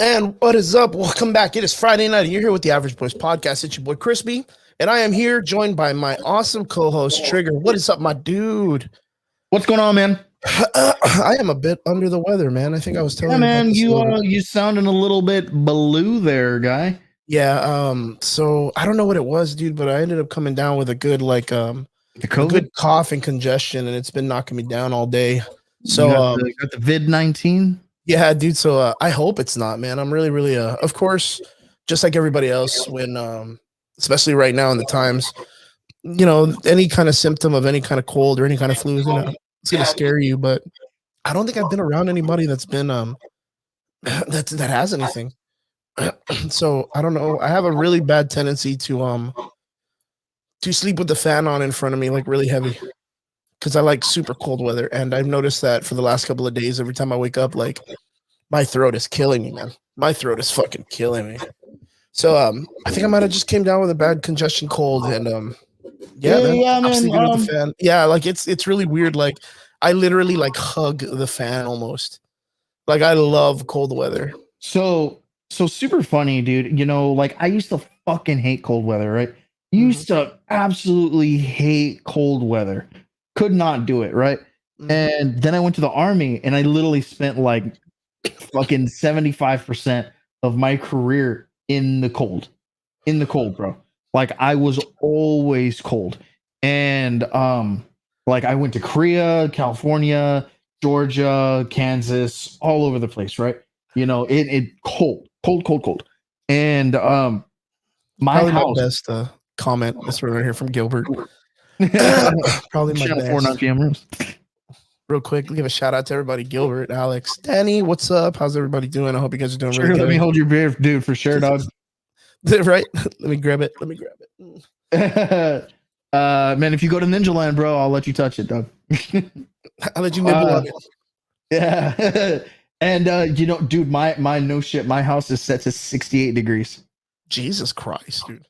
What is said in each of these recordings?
And what is up? Welcome back. It is Friday night, and you're here with the Average Boys Podcast. It's your boy ChrisP, and I am here joined by my awesome co-host Trigger. What is up, my dude? What's going on, man? I am a bit under the weather, man. I think I was telling you about this you sounding a little bit blue there, guy. Yeah. So I don't know what it was, dude, but I ended up coming down with a good a good cough and congestion, and it's been knocking me down all day. So you got the vid-19. Yeah, dude. So I hope it's not, man. I'm really, of course, just like everybody else, when, especially right now in the times, any kind of symptom of any kind of cold or any kind of flu is it's gonna scare you. But I don't think I've been around anybody that's been that has anything. So I don't know. I have a really bad tendency to sleep with the fan on in front of me, like really heavy, because I like super cold weather. And I've noticed that for the last couple of days, every time I wake up, like my throat is killing me, man. My throat is fucking killing me. So I think I might have just came down with a bad congestion cold, and man, I'm sleeping with the fan. Yeah, like it's really weird. Like I literally like hug the fan almost. Like I love cold weather. So super funny, dude. Like I used to fucking hate cold weather, right? Used to absolutely hate cold weather. Could not do it, right? And then I went to the army, and I literally spent like fucking 75% of my career in the cold, bro. Like I was always cold. And like I went to Korea, California, Georgia, Kansas, all over the place, right? It cold. And my Probably house, my best comment this one right here from Gilbert. Probably my best. 4 9 PM rooms. Real quick, give a shout out to everybody. Gilbert, Alex, Danny, what's up? How's everybody doing? I hope you guys are doing really good. Let me hold your beer, dude, for sure, dog. Right? Let me grab it. Man, if you go to Ninja Land, bro, I'll let you touch it, dog. I'll let you nibble on it. Yeah. And dude, my no shit, my house is set to 68 degrees. Jesus Christ, dude.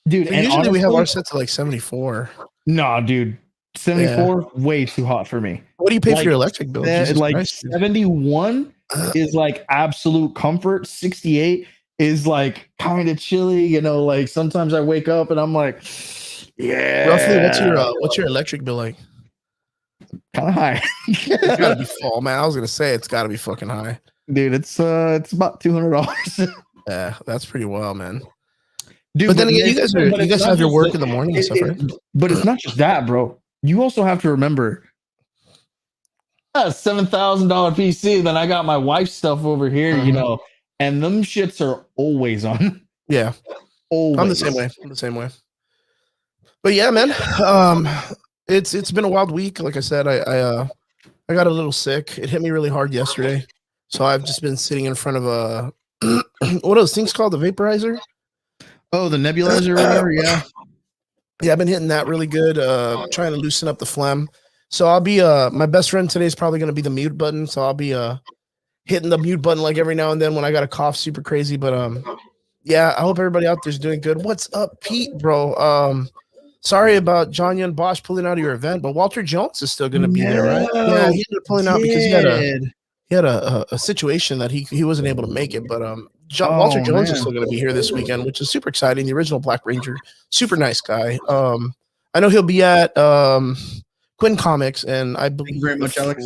Dude, and usually honestly, we have our set to like 74. Nah, dude. 74, way too hot for me. What do you pay for your electric bill? Like Christ, 71 is like absolute comfort. 68 is like kind of chilly. Like sometimes I wake up and I'm like, yeah. Roughly, what's your electric bill like? Kind of high. It's gotta be full, man. I was gonna say it's gotta be fucking high, dude. It's about $200. Yeah, that's pretty well, man. Dude, but then again, you guys have your work in the morning and stuff, right? But it's not just that, bro. You also have to remember a $7,000 PC. Then I got my wife's stuff over here, and them shits are always on. Yeah, always. I'm the same way. But yeah, man, it's been a wild week. Like I said, I got a little sick. It hit me really hard yesterday, so I've just been sitting in front of a what are those things called? The vaporizer? Oh, the nebulizer or whatever. Yeah. Yeah, I've been hitting that really good, trying to loosen up the phlegm. So I'll be my best friend today is probably going to be the mute button. So I'll be hitting the mute button like every now and then when I got a cough super crazy. But yeah, I hope everybody out there's doing good. What's up, Pete, bro? Sorry about John Young Bosch pulling out of your event, but Walter Jones is still going to be there, right? Yeah, he ended up pulling out because he had a situation that he wasn't able to make it, but Walter Jones is still going to be here this weekend, which is super exciting. The original Black Ranger, super nice guy. I know he'll be at Quinn Comics, and I believe very much, Alex.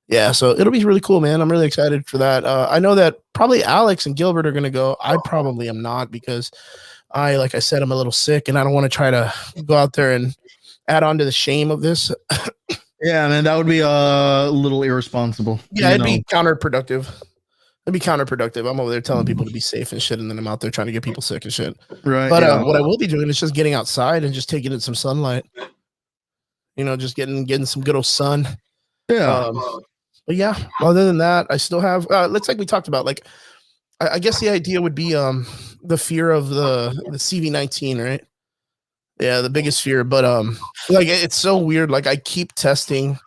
Yeah, so it'll be really cool, man. I'm really excited for that. I know that probably Alex and Gilbert are going to go. I probably am not because like I said, I'm a little sick, and I don't want to try to go out there and add on to the shame of this. Yeah, man, that would be a little irresponsible. Yeah, it'd be counterproductive. I'm over there telling people to be safe and shit, and then I'm out there trying to get people sick and shit. Right. But what I will be doing is just getting outside and just taking in some sunlight. Just getting some good old sun. Yeah. But yeah, other than that, I still have. Let's like we talked about. Like, I guess the idea would be the fear of the CV-19, right? Yeah, the biggest fear. But like it's so weird. Like I keep testing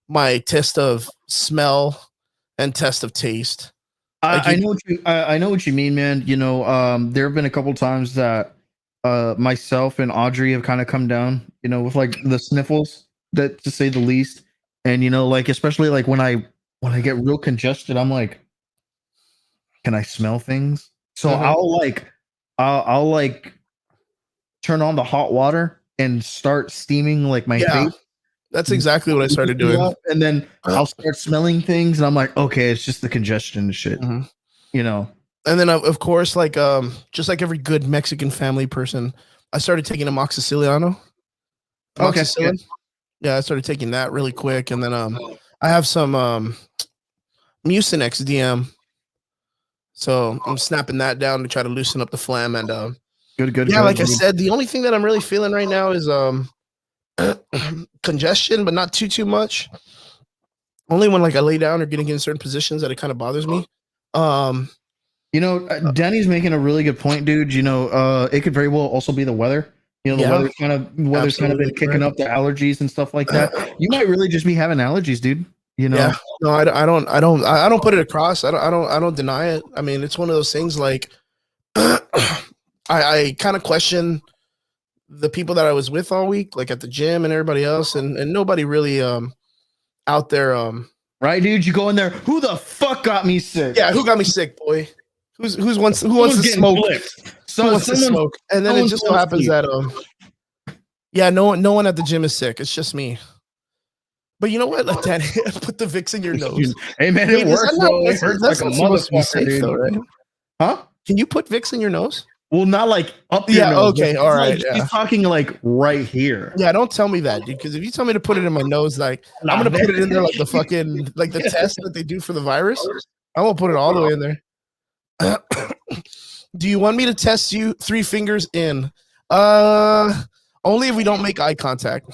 my test of smell and test of taste. I know what you mean, man. There have been a couple times that myself and Audrey have kind of come down, with like the sniffles, that to say the least. And like especially like when I get real congested, I'm like, can I smell things? So I'll like turn on the hot water and start steaming like my face. That's exactly what I started doing. And then I'll start smelling things and I'm like, okay, it's just the congestion and shit. You know. And then of course, like just like every good Mexican family person, I started taking amoxicillin. Okay. Yeah, I started taking that really quick. And then I have some Mucinex DM. So I'm snapping that down to try to loosen up the phlegm and good. Yeah, like I said, the only thing that I'm really feeling right now is congestion, but not too much. Only when like I lay down or getting in certain positions that it kind of bothers me. You know, Danny's making a really good point, dude. You know, it could very well also be the weather. You know, the weather's kind of been kicking up the allergies and stuff like that. You might really just be having allergies, dude. You know, yeah. No, I don't put it across. I don't deny it. I mean, it's one of those things like I kind of question the people that I was with all week, like at the gym and everybody else, and nobody really out there right, dude. You go in there. Who the fuck got me sick? Yeah, who got me sick, boy? Who wants to smoke? Who wants to smoke? And then it just so happens that yeah, no one at the gym is sick. It's just me. But you know what? Like that, put the Vicks in your nose. Hey man, it works, bro. It hurts like a motherfucker, dude. Though, right? Huh? Can you put Vicks in your nose? Well, not like up your nose. Okay, all right. Like, she's talking like right here. Yeah, don't tell me that, dude. Because if you tell me to put it in my nose, like I'm gonna put it in there like the fucking like the test that they do for the virus. I won't put it all the way in there. Do you want me to test you 3 fingers in? Only if we don't make eye contact.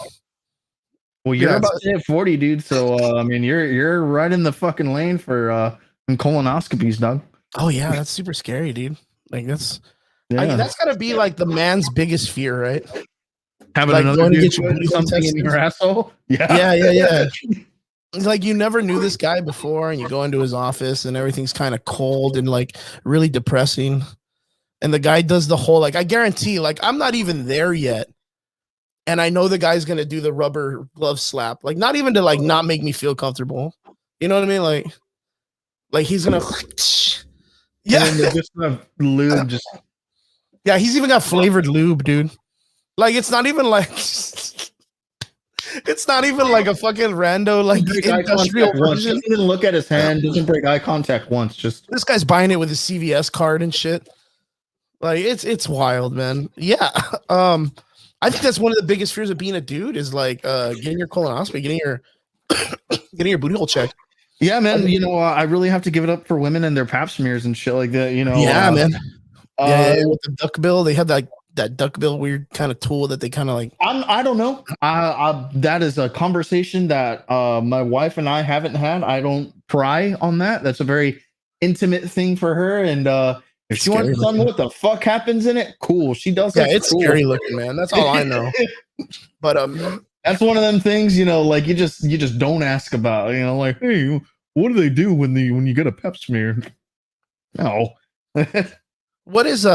Well, you're about to hit 40, dude. So I mean, you're right in the fucking lane for colonoscopies, dog. Oh yeah, that's super scary, dude. Like that's that's gotta be like the man's biggest fear, right? Having like another dude get something in your asshole. Yeah. Like you never knew this guy before, and you go into his office, and everything's kind of cold and like really depressing. And the guy does the whole like I guarantee, like I'm not even there yet, and I know the guy's gonna do the rubber glove slap, like not even to like not make me feel comfortable. You know what I mean? Like he's gonna. Yeah, and just have lube. Just yeah, he's even got flavored lube, dude. Like it's not even like it's not even like a fucking rando like industrial version. Doesn't even look at his hand. Doesn't break eye contact once. Just this guy's buying it with his CVS card and shit. Like it's wild, man. Yeah. I think that's one of the biggest fears of being a dude is like getting your colonoscopy, getting your booty hole checked. Yeah, man. You know, I really have to give it up for women and their pap smears and shit like that. You know. Yeah, man. Yeah, with the duck bill, they have that duck bill weird kind of tool that they kind of like. I don't know. That is a conversation that my wife and I haven't had. I don't pry on that. That's a very intimate thing for her. And if she wants to know what the fuck happens in it, cool. She does. Yeah, it's scary looking, man. That's all I know. But that's one of them things, you know, like you just don't ask about. You know, like, hey, what do they do when you get a pap smear? No. What is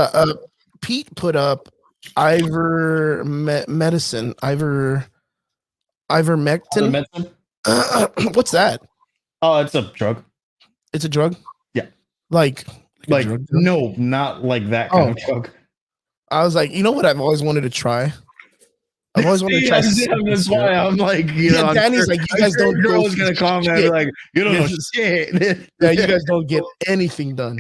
Pete put up ivermectin. What's that? Oh, it's a drug. It's a drug? Yeah. Like no, not like that kind of drug. I was like, you know what I've always wanted to try? I've always wanted to try. That's why I'm like, you know, Danny's like, you guys don't. Girl's gonna comment like, you don't know shit. Yeah, you guys don't get anything done.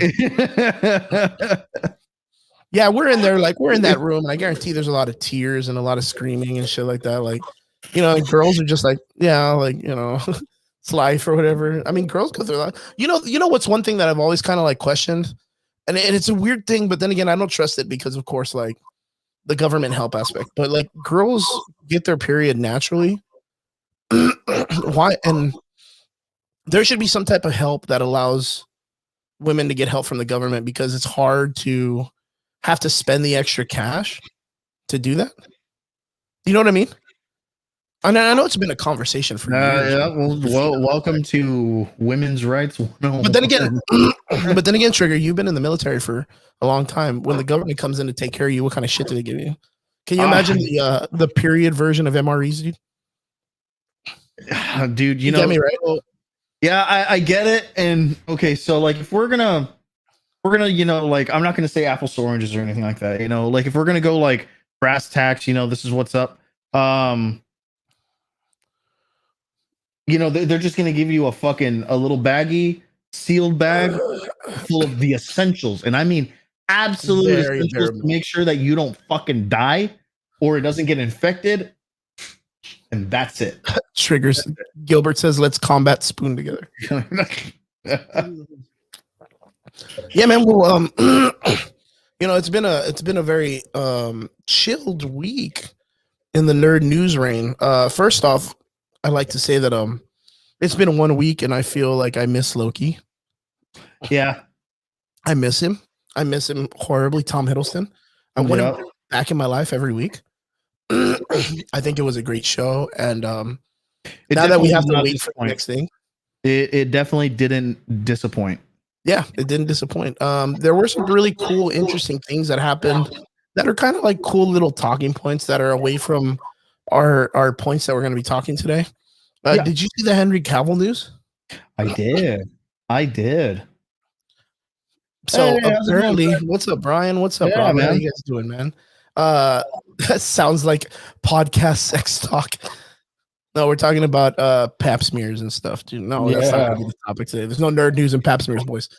Yeah, we're in there, like we're in that room, and I guarantee there's a lot of tears and a lot of screaming and shit like that. Like, you know, girls are just like, yeah, like, you know, it's life or whatever. I mean, girls go through a lot. You know what's one thing that I've always kind of like questioned, and it's a weird thing, but then again, I don't trust it because, of course, like the government help aspect. But like girls get their period naturally. Why? And there should be some type of help that allows women to get help from the government because it's hard to have to spend the extra cash to do that. You know what I mean? And I know it's been a conversation for years. Yeah, well, welcome to women's rights. But then again, Trigger, you've been in the military for a long time. When the government comes in to take care of you, what kind of shit do they give you? Can you imagine the period version of MREs, dude? Dude, you know, get me right? Yeah, I get it. And okay, so like if we're gonna we're gonna, like, I'm not gonna say apples to oranges or anything like that. Like if we're gonna go like brass tacks, this is what's up. They're just gonna give you a little baggy sealed bag full of the essentials, and I mean absolute Very, essentials very to make sure that you don't fucking die or it doesn't get infected, and that's it. triggers. Gilbert says, "Let's combat spoon together." Yeah, man. Well, it's been a very chilled week in the nerd news reign. First off, I like to say that it's been 1 week and I feel like I miss Loki. Yeah, I miss him. I miss him horribly. Tom Hiddleston. I want him back in my life every week. I think it was a great show, and now that we have to wait for the next thing, it definitely didn't disappoint. Yeah, it didn't disappoint. There were some really cool, interesting things that happened that are kind of like cool little talking points that are away from our points that we're going to be talking today. Yeah. Did you see the Henry Cavill news? I did. So apparently, what's up, Brian? What's up, Robert? Man. How you guys doing, man? That sounds like podcast sex talk. No, we're talking about pap smears and stuff, dude. No, that's not gonna be the topic today. There's no nerd news and pap smears, boys.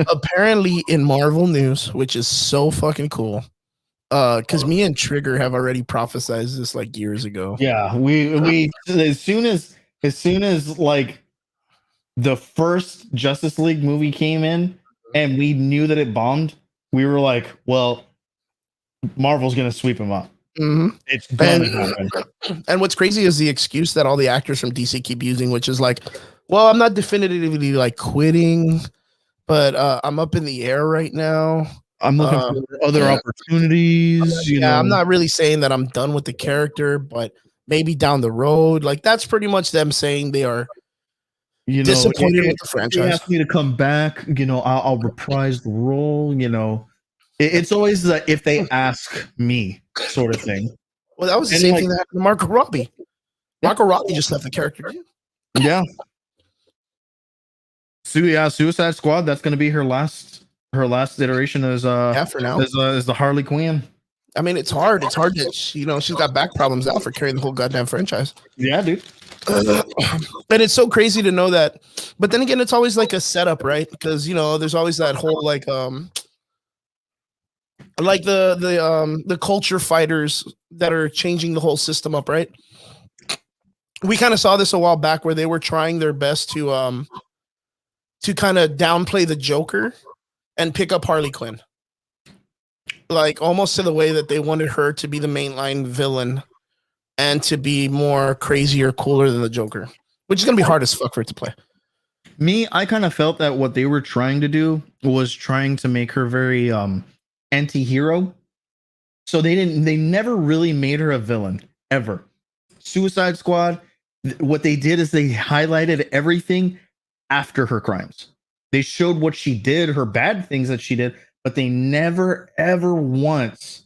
Apparently, in Marvel news, which is so fucking cool, because me and Trigger have already prophesied this like years ago. Yeah, we as soon as like the first Justice League movie came in and we knew that it bombed, we were like, well, Marvel's gonna sweep him up. Mm-hmm. It's gonna happen. And what's crazy is the excuse that all the actors from DC keep using, which is like, well, I'm not definitively like quitting, but I'm up in the air right now. I'm looking for other opportunities. I'm not really saying that I'm done with the character, but maybe down the road. Like that's pretty much them saying they are disappointed with the franchise. They ask me to come back, I'll reprise the role. It's always the if they ask me sort of thing. Well, that was the same thing that happened to Margot Robbie. Margot Robbie just left the character too. Yeah. Suicide Squad. That's going to be her last iteration as for now as the Harley Quinn. I mean, it's hard. It's hard that she's got back problems now for carrying the whole goddamn franchise. Yeah, dude. And it's so crazy to know that. But then again, it's always like a setup, right? Because there's always that whole like the culture fighters that are changing the whole system up, right? We kind of saw this a while back where they were trying their best to kind of downplay the Joker and pick up Harley Quinn. Like almost to the way that they wanted her to be the mainline villain and to be more crazy or cooler than the Joker, which is going to be hard as fuck for it to play. I kind of felt that what they were trying to do was trying to make her very anti-hero. So they never really made her a villain ever. Suicide Squad, what they did is they highlighted everything after her crimes. They showed what she did, her bad things that she did, but they never ever once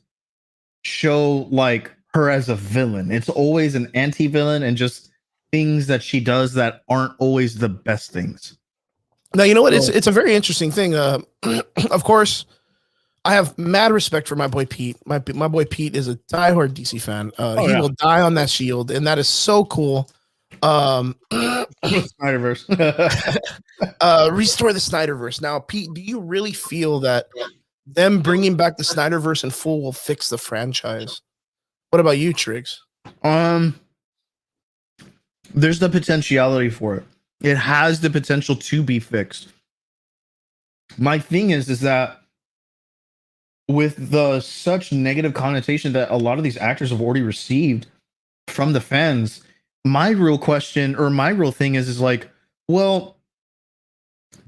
show like her as a villain. It's always an anti-villain and just things that she does that aren't always the best things. Now, you know what? It's a very interesting thing. Of course, I have mad respect for my boy Pete. My boy Pete is a diehard DC fan. He will die on that shield, and that is so cool. Snyderverse. Restore the Snyderverse. Now, Pete, do you really feel that them bringing back the Snyderverse in full will fix the franchise? What about you, Triggs? There's the potentiality for it. It has the potential to be fixed. My thing is that with the such negative connotation that a lot of these actors have already received from the fans, my real question or my real thing is like, well,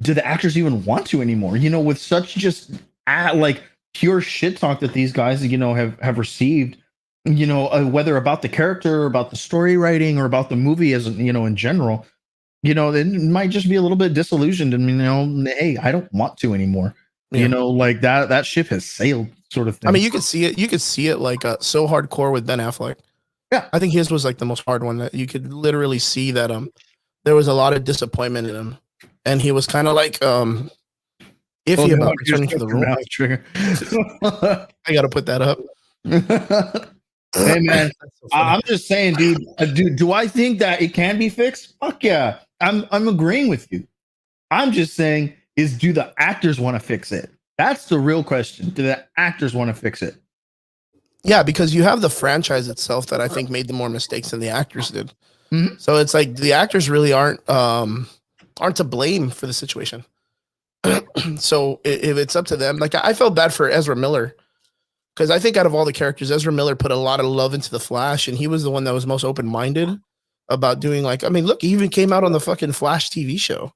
do the actors even want to anymore? With such just like pure shit talk that these guys, have received, whether about the character, or about the story writing, or about the movie as in general, they might just be a little bit disillusioned and hey, I don't want to anymore. Yeah. Like that ship has sailed, sort of thing. I mean, you could see it like so hardcore with Ben Affleck. Yeah, I think his was like the most hard one that you could literally see that there was a lot of disappointment in him. and he was kind of like iffy about returning to the role. Now, Trigger. I got to put that up. Hey man, I'm just saying, dude. Do I think that it can be fixed? Fuck yeah, I'm agreeing with you. I'm just saying, do the actors want to fix it? That's the real question. Do the actors want to fix it? Yeah, because you have the franchise itself that I think made the more mistakes than the actors did. Mm-hmm. So it's like the actors really aren't to blame for the situation. So if it's up to them, like I felt bad for Ezra Miller because I think out of all the characters, Ezra Miller put a lot of love into the Flash, and he was the one that was most open minded about doing like. I mean, look, he even came out on the fucking Flash TV show.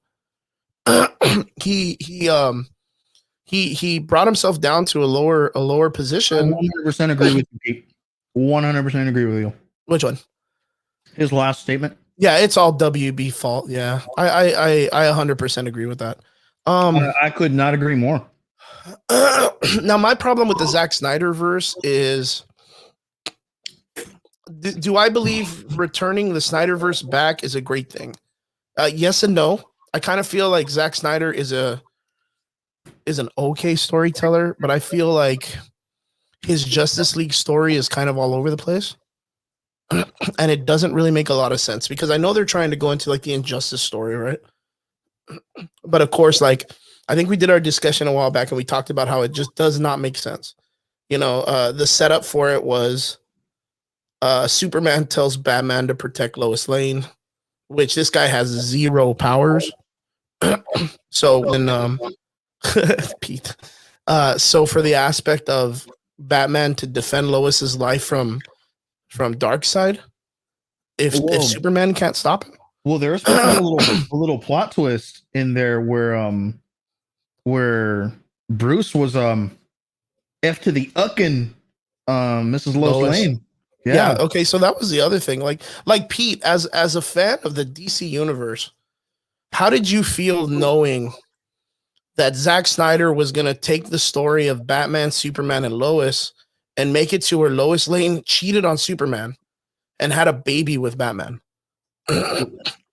He brought himself down to a lower position. 100% agree with you, Pete. 100% agree with you. Which one? His last statement. Yeah, it's all WB fault. Yeah, I 100% agree with that. I could not agree more. Now, my problem with the Zack Snyder verse is, do I believe returning the Snyderverse back is a great thing? Yes and no. I kind of feel like Zack Snyder is an okay storyteller, but I feel like his Justice League story is kind of all over the place. And it doesn't really make a lot of sense because I know they're trying to go into like the Injustice story, right? But of course, like I think we did our discussion a while back and we talked about how it just does not make sense. You know, the setup for it was Superman tells Batman to protect Lois Lane, which this guy has 0 powers. So when Pete, so for the aspect of Batman to defend Lois's life from Darkseid, if Superman can't stop him. Well, there's a little plot twist in there where Bruce was F to the Uckin Mrs. Lois Lane. Yeah. Okay. So that was the other thing. Like Pete, as a fan of the DC universe, how did you feel knowing that Zack Snyder was gonna take the story of Batman, Superman, and Lois and make it to where Lois Lane cheated on Superman and had a baby with Batman? Yeah,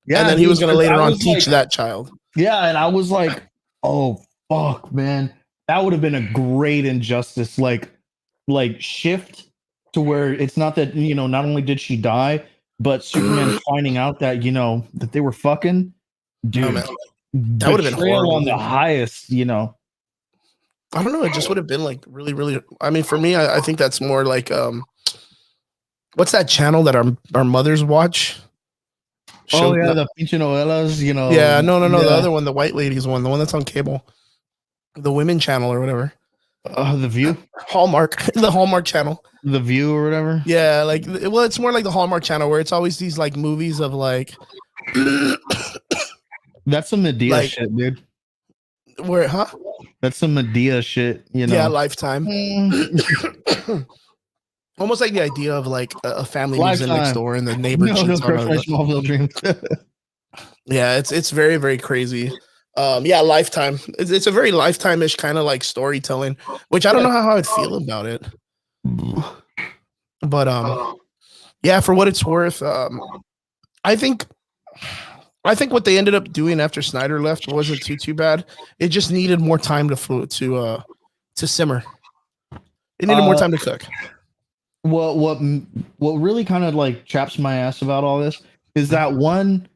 and then he was gonna later on teach that child. Yeah, and I was like, oh fuck, man, that would have been a great Injustice like shift to where it's not that, you know, not only did she die, but Superman finding out that, you know, that they were fucking. Dude, that would have been horrible on the highest, you know. I don't know. It just would have been like really, really. I mean, for me, I think that's more like what's that channel that our mothers watch? Oh yeah, the pinche novelas, you know. Yeah, no, the other one, the white ladies one, the one that's on cable, the women channel or whatever. The View, Hallmark, the Hallmark channel, the View or whatever. Yeah, like, well, it's more like the Hallmark channel where it's always these like movies of like. That's some Medea shit, dude. Where, huh? That's some Medea shit, you know. Yeah, Lifetime. Almost like the idea of like a family moves in next door and the neighbor cheats on Smallville Dreams. Yeah, it's very, very crazy. Yeah, Lifetime. It's a very Lifetime-ish kind of like storytelling, which I don't know how I would feel about it. But yeah, for what it's worth, I think what they ended up doing after Snyder left wasn't too bad. It just needed more time to simmer. It needed more time to cook. Well, what really kind of like chaps my ass about all this is that one,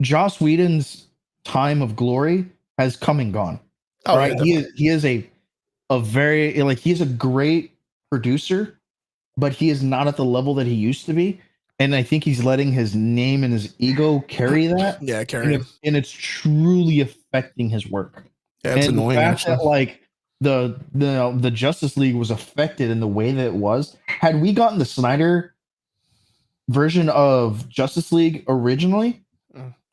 Joss Whedon's time of glory has come and gone. Oh, right? Yeah, he is a very, like, he's a great producer, but he is not at the level that he used to be. And I think he's letting his name and his ego carry that. Yeah, carry him. And it's truly affecting his work. Yeah, it's annoying. The fact that, like, the Justice League was affected in the way that it was. Had we gotten the Snyder version of Justice League originally,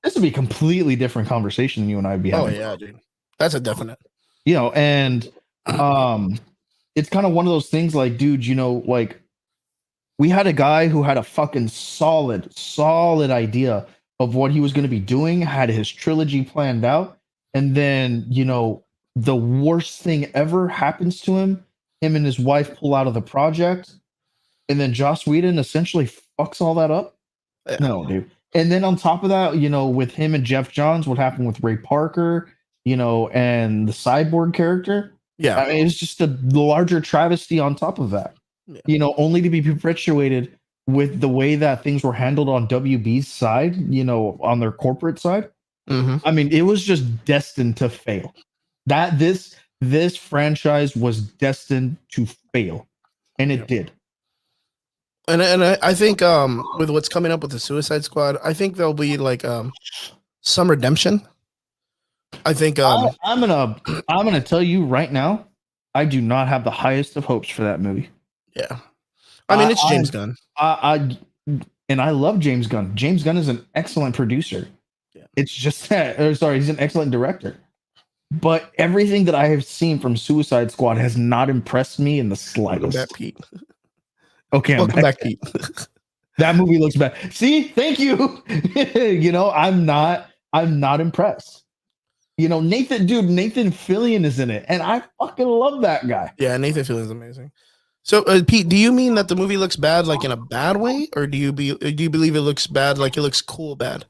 this would be a completely different conversation than you and I would be having. Oh yeah, dude. That's a definite. You know, and it's kind of one of those things like, dude, you know, like, we had a guy who had a fucking solid idea of what he was going to be doing, had his trilogy planned out, and then, you know, the worst thing ever happens to him. Him and his wife pull out of the project, and then Joss Whedon essentially fucks all that up. Yeah. No, dude. And then on top of that, with him and Jeff Johns, what happened with Ray Parker, and the Cyborg character. Yeah. I mean, it's just a larger travesty on top of that. Yeah. Only to be perpetuated with the way that things were handled on WB's side, on their corporate side. I mean, it was just destined to fail. That this franchise was destined to fail, and it did. And I think with what's coming up with the Suicide Squad, I think there'll be like some redemption. I think I'm gonna tell you right now, I do not have the highest of hopes for that movie. Yeah, I mean it's James Gunn. And I love James Gunn. James Gunn is an excellent producer. Yeah. It's just that, he's an excellent director. But everything that I have seen from Suicide Squad has not impressed me in the slightest. Welcome back, Pete. Okay, welcome back, Pete. That movie looks bad. See, thank you. I'm not impressed. Nathan Fillion is in it, and I fucking love that guy. Yeah, Nathan Fillion is amazing. So, Pete, do you mean that the movie looks bad, like in a bad way, or do you believe it looks bad, like it looks cool bad?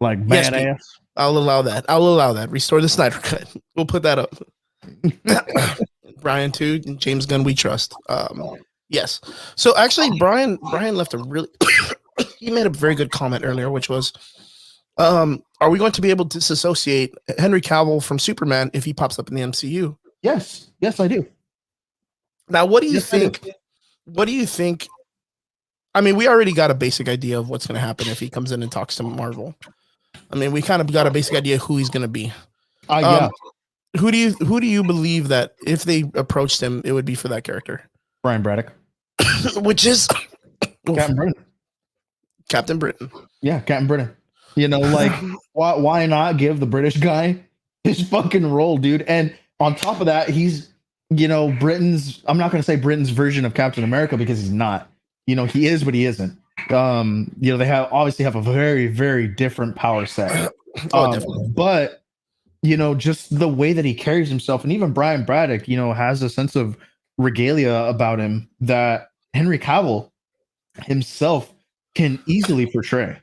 Like badass. Yes, I'll allow that. Restore the Snyder Cut. We'll put that up. Brian too, James Gunn, we trust. Yes. So actually, Brian left a really he made a very good comment earlier, which was, are we going to be able to disassociate Henry Cavill from Superman if he pops up in the MCU? Yes, I do. Now, what do you think? What do you think? I mean, we already got a basic idea of what's going to happen if he comes in and talks to Marvel. I mean, we kind of got a basic idea of who he's going to be. Yeah. Who do you believe that if they approached him, it would be for that character? Brian Braddock. Which is Captain Britain. Captain Britain. Yeah, Captain Britain. Like why not give the British guy his fucking role, dude? And on top of that, he's Britain's, I'm not going to say Britain's version of Captain America because he's not. He is, but he isn't. They obviously have a very, very different power set. Definitely. But just the way that he carries himself, and even Brian Braddock, has a sense of regalia about him that Henry Cavill himself can easily portray.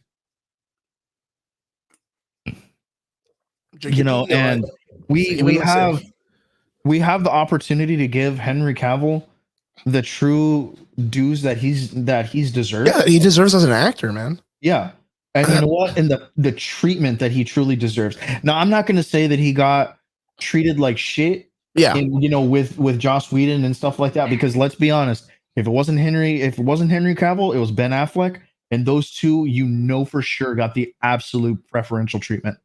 And we have the opportunity to give Henry Cavill the true dues that he's deserved. Yeah, he deserves as an actor, man. Yeah. And you know what? And the treatment that he truly deserves. Now, I'm not going to say that he got treated like shit. Yeah. With Joss Whedon and stuff like that, because let's be honest, if it wasn't Henry Cavill, it was Ben Affleck, and those two, for sure, got the absolute preferential treatment.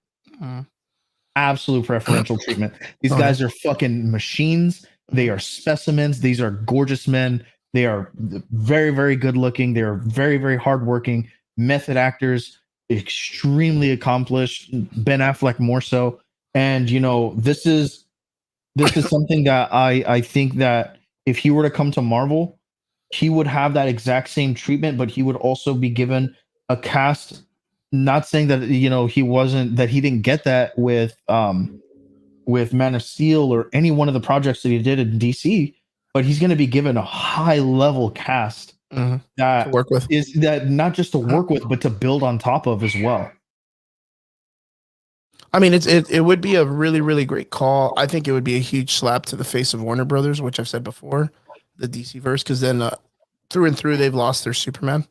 Absolute preferential treatment. These guys are fucking machines. They are specimens. These are gorgeous men. They are very, very good looking. They are very, very hardworking method actors, extremely accomplished. Ben Affleck more so. And this is something that I think that if he were to come to Marvel, he would have that exact same treatment, but he would also be given a cast. Not saying that he didn't get that with Man of Steel or any one of the projects that he did in DC, but he's going to be given a high level cast that to work with. Is that not just to work with, but to build on top of as well. I mean, it would be a really, really great call. I think it would be a huge slap to the face of Warner Brothers, which I've said before, the DC verse, because then through and through they've lost their Superman.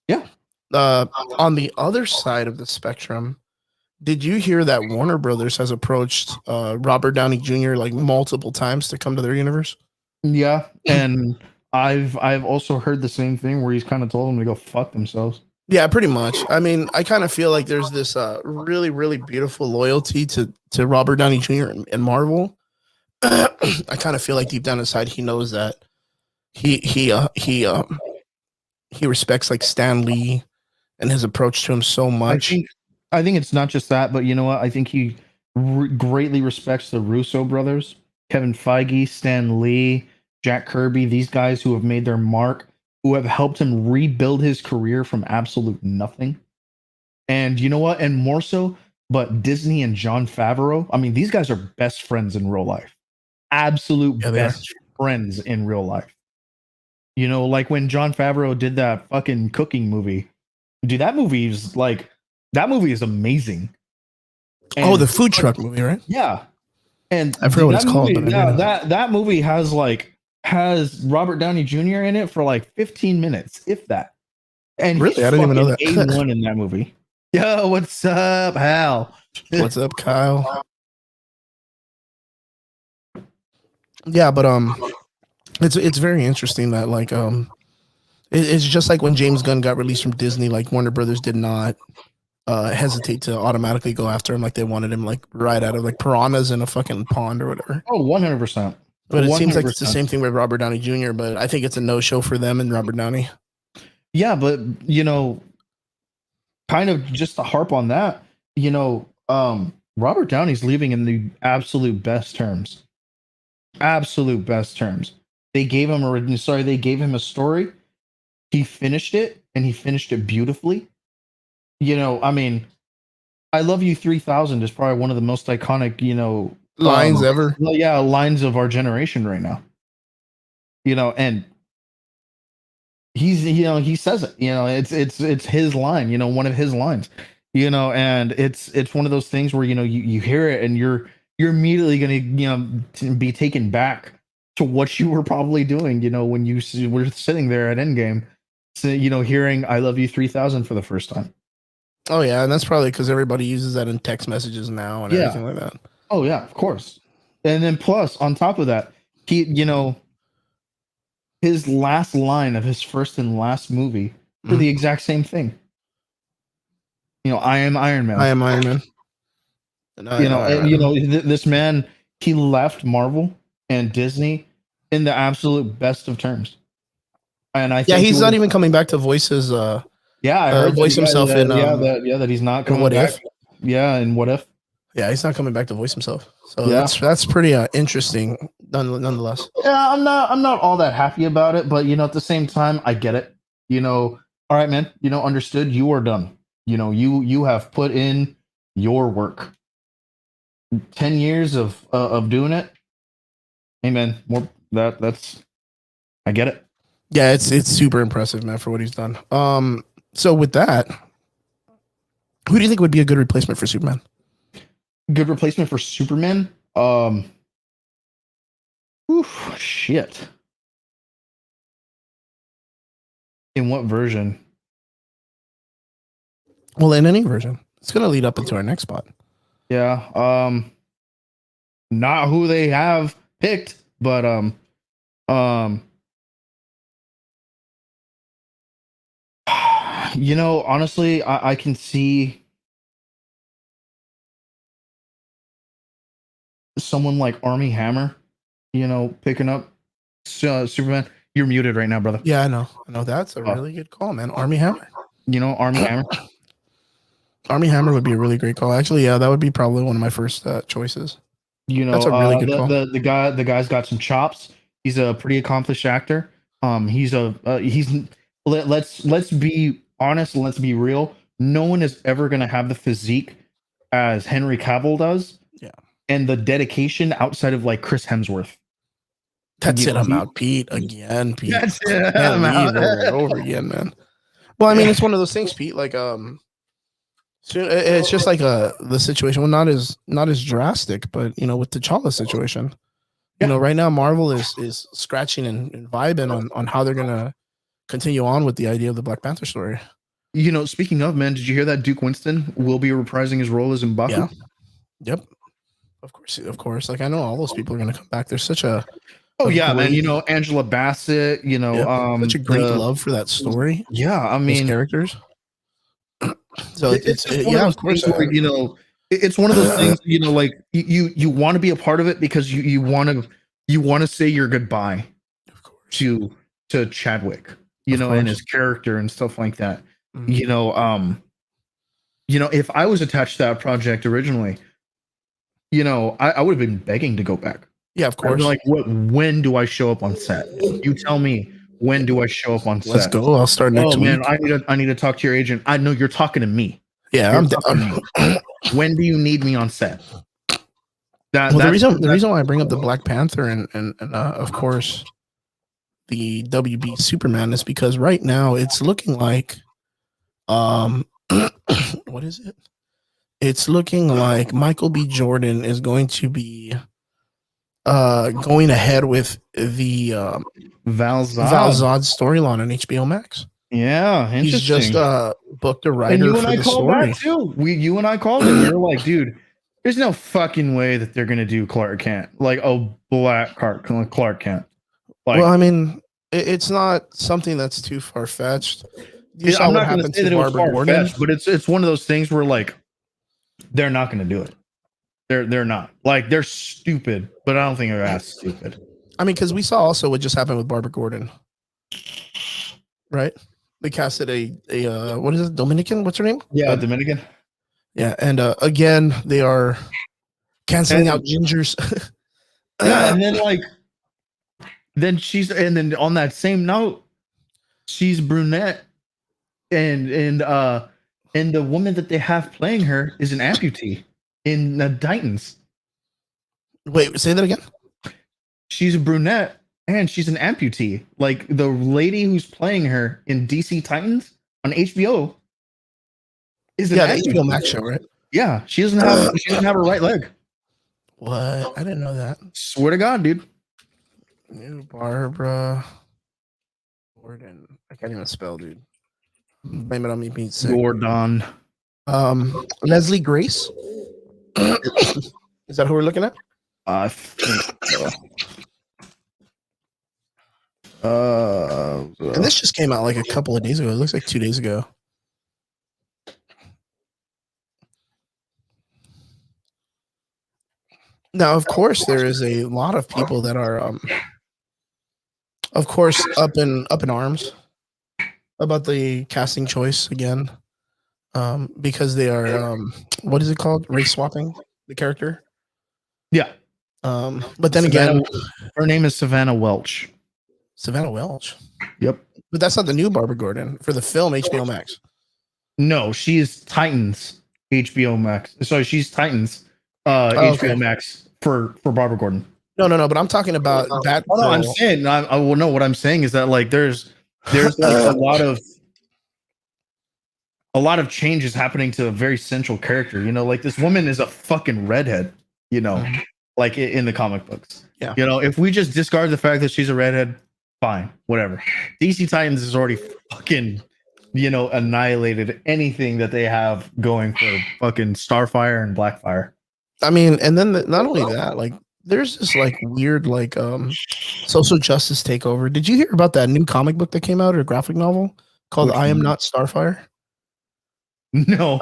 Yeah. On the other side of the spectrum, did you hear that Warner Brothers has approached Robert Downey Jr. like multiple times to come to their universe? Yeah, and I've also heard the same thing where he's kind of told them to go fuck themselves. Yeah, pretty much. I mean, I kind of feel like there's this really, really beautiful loyalty to Robert Downey Jr. and Marvel. I kind of feel like deep down inside he knows that he respects like Stan Lee and his approach to him so much. I think it's not just that, but you know what? I think he greatly respects the Russo brothers, Kevin Feige, Stan Lee, Jack Kirby, these guys who have made their mark, who have helped him rebuild his career from absolute nothing. And you know what? And more so, but Disney and Jon Favreau, I mean, these guys are best friends in real life. Absolute best friends in real life. Like when Jon Favreau did that fucking cooking movie Dude, that movie is amazing. Oh, the food truck movie, right? Yeah. And I forgot what it's called, but I yeah, know. that movie has Robert Downey Jr. in it for like 15 minutes, if that. And Really, he's I didn't even know fucking that. A1 in that movie. Yo, what's up, Hal? What's up, Kyle? Yeah, but it's very interesting that like it's just like when James Gunn got released from Disney, like Warner Brothers did not hesitate to automatically go after him, like they wanted him like right out of like piranhas in a fucking pond or whatever. Oh, 100%. But it seems like it's the same thing with Robert Downey Jr., but I think it's a no-show for them and Robert Downey. Yeah, but kind of just to harp on that, Robert Downey's leaving in the absolute best terms. Absolute best terms. They gave him a story. He finished it, and he finished it beautifully. I mean, I Love You 3000 is probably one of the most iconic, Lines ever. Well, yeah, lines of our generation right now. And he says it. It's his line. One of his lines. And it's one of those things where you hear it and you're immediately going to be taken back to what you were probably doing. When you were sitting there at Endgame, so, hearing "I Love You 3000" for the first time. Oh yeah, and that's probably because everybody uses that in text messages now and everything like that. Oh yeah, of course. And then plus on top of that, he, his last line of his first and last movie for the exact same thing. I am Iron Man. I am Iron Man. This man, he left Marvel and Disney in the absolute best of terms. And I think he's not even coming back to voice his I heard voice himself in that he's not coming What back. If? Yeah, and What If? Yeah, he's not coming back to voice himself. So that's pretty interesting nonetheless. Yeah, I'm not all that happy about it, but at the same time, I get it. All right, man, understood. You are done. You have put in your work. 10 years of doing it. Hey man, that's I get it. Yeah, it's super impressive, man, for what he's done. So with that, who do you think would be a good replacement for Superman? Good replacement for Superman? Shit. In what version? Well, in any version. It's gonna lead up into our next spot. Yeah. Not who they have picked, but honestly, I can see someone like Armie Hammer, picking up Superman. You're muted right now, brother. Yeah, I know. That's a really good call, man. Armie Hammer. Armie Hammer. Armie Hammer would be a really great call. Actually, yeah, that would be probably one of my first choices. That's a really good call. The guy's got some chops. He's a pretty accomplished actor. Let's be honest and let's be real. No one is ever going to have the physique as Henry Cavill does. Yeah. And the dedication outside of like Chris Hemsworth. That's it. I'm out, Pete. Again, Pete. That's it. I'm out over and over again, man. Well, I mean, it's one of those things, Pete. Like, it's just like the situation. Well, not as drastic, but with the T'Challa situation, right now Marvel is scratching and vibing on how they're gonna continue on with the idea of the Black Panther story. Speaking of, man, did you hear that Duke Winston will be reprising his role as M'Baku? Yeah. Yep. Of course. Like, I know all those people are gonna come back. There's such a man. Angela Bassett. Such a great love for that story. Yeah, I mean, characters. So it's of course. It's one of those things. Like you want to be a part of it because you want to say your goodbye, of course, to Chadwick, and his character and stuff like that. Mm-hmm. If I was attached to that project originally, I would have been begging to go back. Yeah, of course. Like, when do I show up on set? You tell me. When do I show up on set? Let's go. I'll start next week. Man, I need to talk to your agent. I know you're talking to me. Yeah, I'm when do you need me on set? The reason why I bring up the Black Panther and of course the WB Superman is because right now it's looking like Um, what is it? It's looking like Michael B. Jordan is going to be going ahead with the Val-Zod. Val-Zod storyline on HBO Max. Yeah, interesting. He's just booked a writer and you and for I the called story. that too. You and I called it. We were like, dude, there's no fucking way that they're gonna do Clark Kent, like a black Clark Kent. Like, well, I mean, it's not something that's too far fetched. You saw I'm what not going to happened say to that it was Barbara Gordon, far-fetched, but it's one of those things where like they're not going to do it. They're not, like, they're stupid, but I don't think they're as stupid. I mean, because we saw also what just happened with Barbara Gordon, right? They casted a what is it, Dominican? What's her name? Yeah, Dominican. Yeah, and again they are canceling out gingers. Yeah, and then like then on that same note, she's brunette, and the woman that they have playing her is an amputee in the Titans. Wait, say that again. She's a brunette and she's an amputee. Like the lady who's playing her in DC Titans on HBO is an amputee. HBO Max show, right? Yeah, she doesn't have her right leg. What? I didn't know that. Swear to God, dude. New Barbara Gordon. I can't even spell, dude. Blame it on me being sick. Gordon. Leslie Grace. Is that who we're looking at? I think so. And this just came out like a couple of days ago. It looks like 2 days ago. Now, of course, there is a lot of people that are, of course, up in arms about the casting choice again, because they are, what is it called? Race swapping the character. Yeah. But then again, her name is Savannah Welch. Savannah Welch. Yep. But that's not the new Barbara Gordon for the film HBO Max. No, she is Titans HBO Max. Sorry, she's Titans HBO Max for Barbara Gordon. No. But I'm talking about that. Oh, no, I'm saying I will know what I'm saying is that like there's like a lot of changes happening to a very central character. You know, like this woman is a fucking redhead. You know, like in the comic books. Yeah. You know, if we just discard the fact that she's a redhead, fine, whatever. DC Titans is already fucking, you know, annihilated anything that they have going for fucking Starfire and Blackfire. I mean, and then not only that, like there's this like weird like social justice takeover. Did you hear about that new comic book that came out, or graphic novel called I Am Not Starfire? No,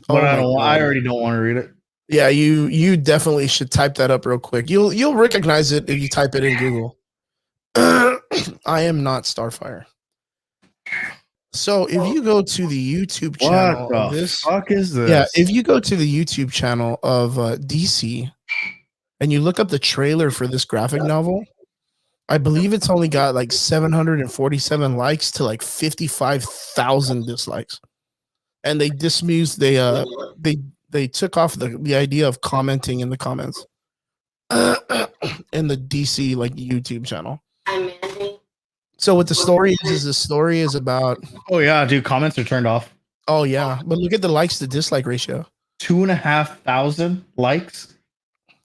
but I already don't want to read it. Yeah, you definitely should type that up real quick. You'll recognize it if you type it in Google. I Am Not Starfire. So if you go to the YouTube channel, what the fuck is this? Yeah, if you go to the YouTube channel of DC and you look up the trailer for this graphic novel, I believe it's only got like 747 likes to like 55,000 dislikes, and they dismused they took off the idea of commenting in the comments in the DC like YouTube channel. So what the story is the story is about. Oh yeah, dude, comments are turned off. Oh yeah, but look at the likes to dislike ratio. 2,500 likes,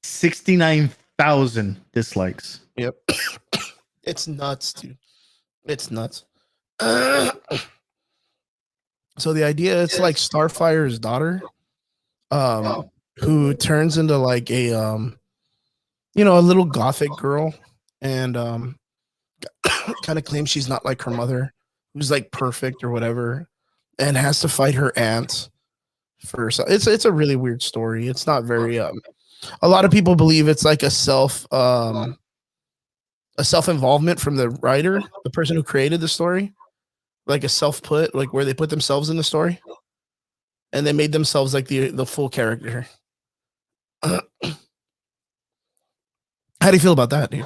69,000 dislikes. Yep. It's nuts, dude. It's nuts. So the idea, it's like Starfire's daughter, who turns into like a a little gothic girl, and kind of claims she's not like her mother, who's like perfect or whatever, and has to fight her aunt for. It's a really weird story. It's not very a lot of people believe it's like a self-involvement from the writer, the person who created the story, like a self-put, like where they put themselves in the story and they made themselves like the full character. How do you feel about that, dude?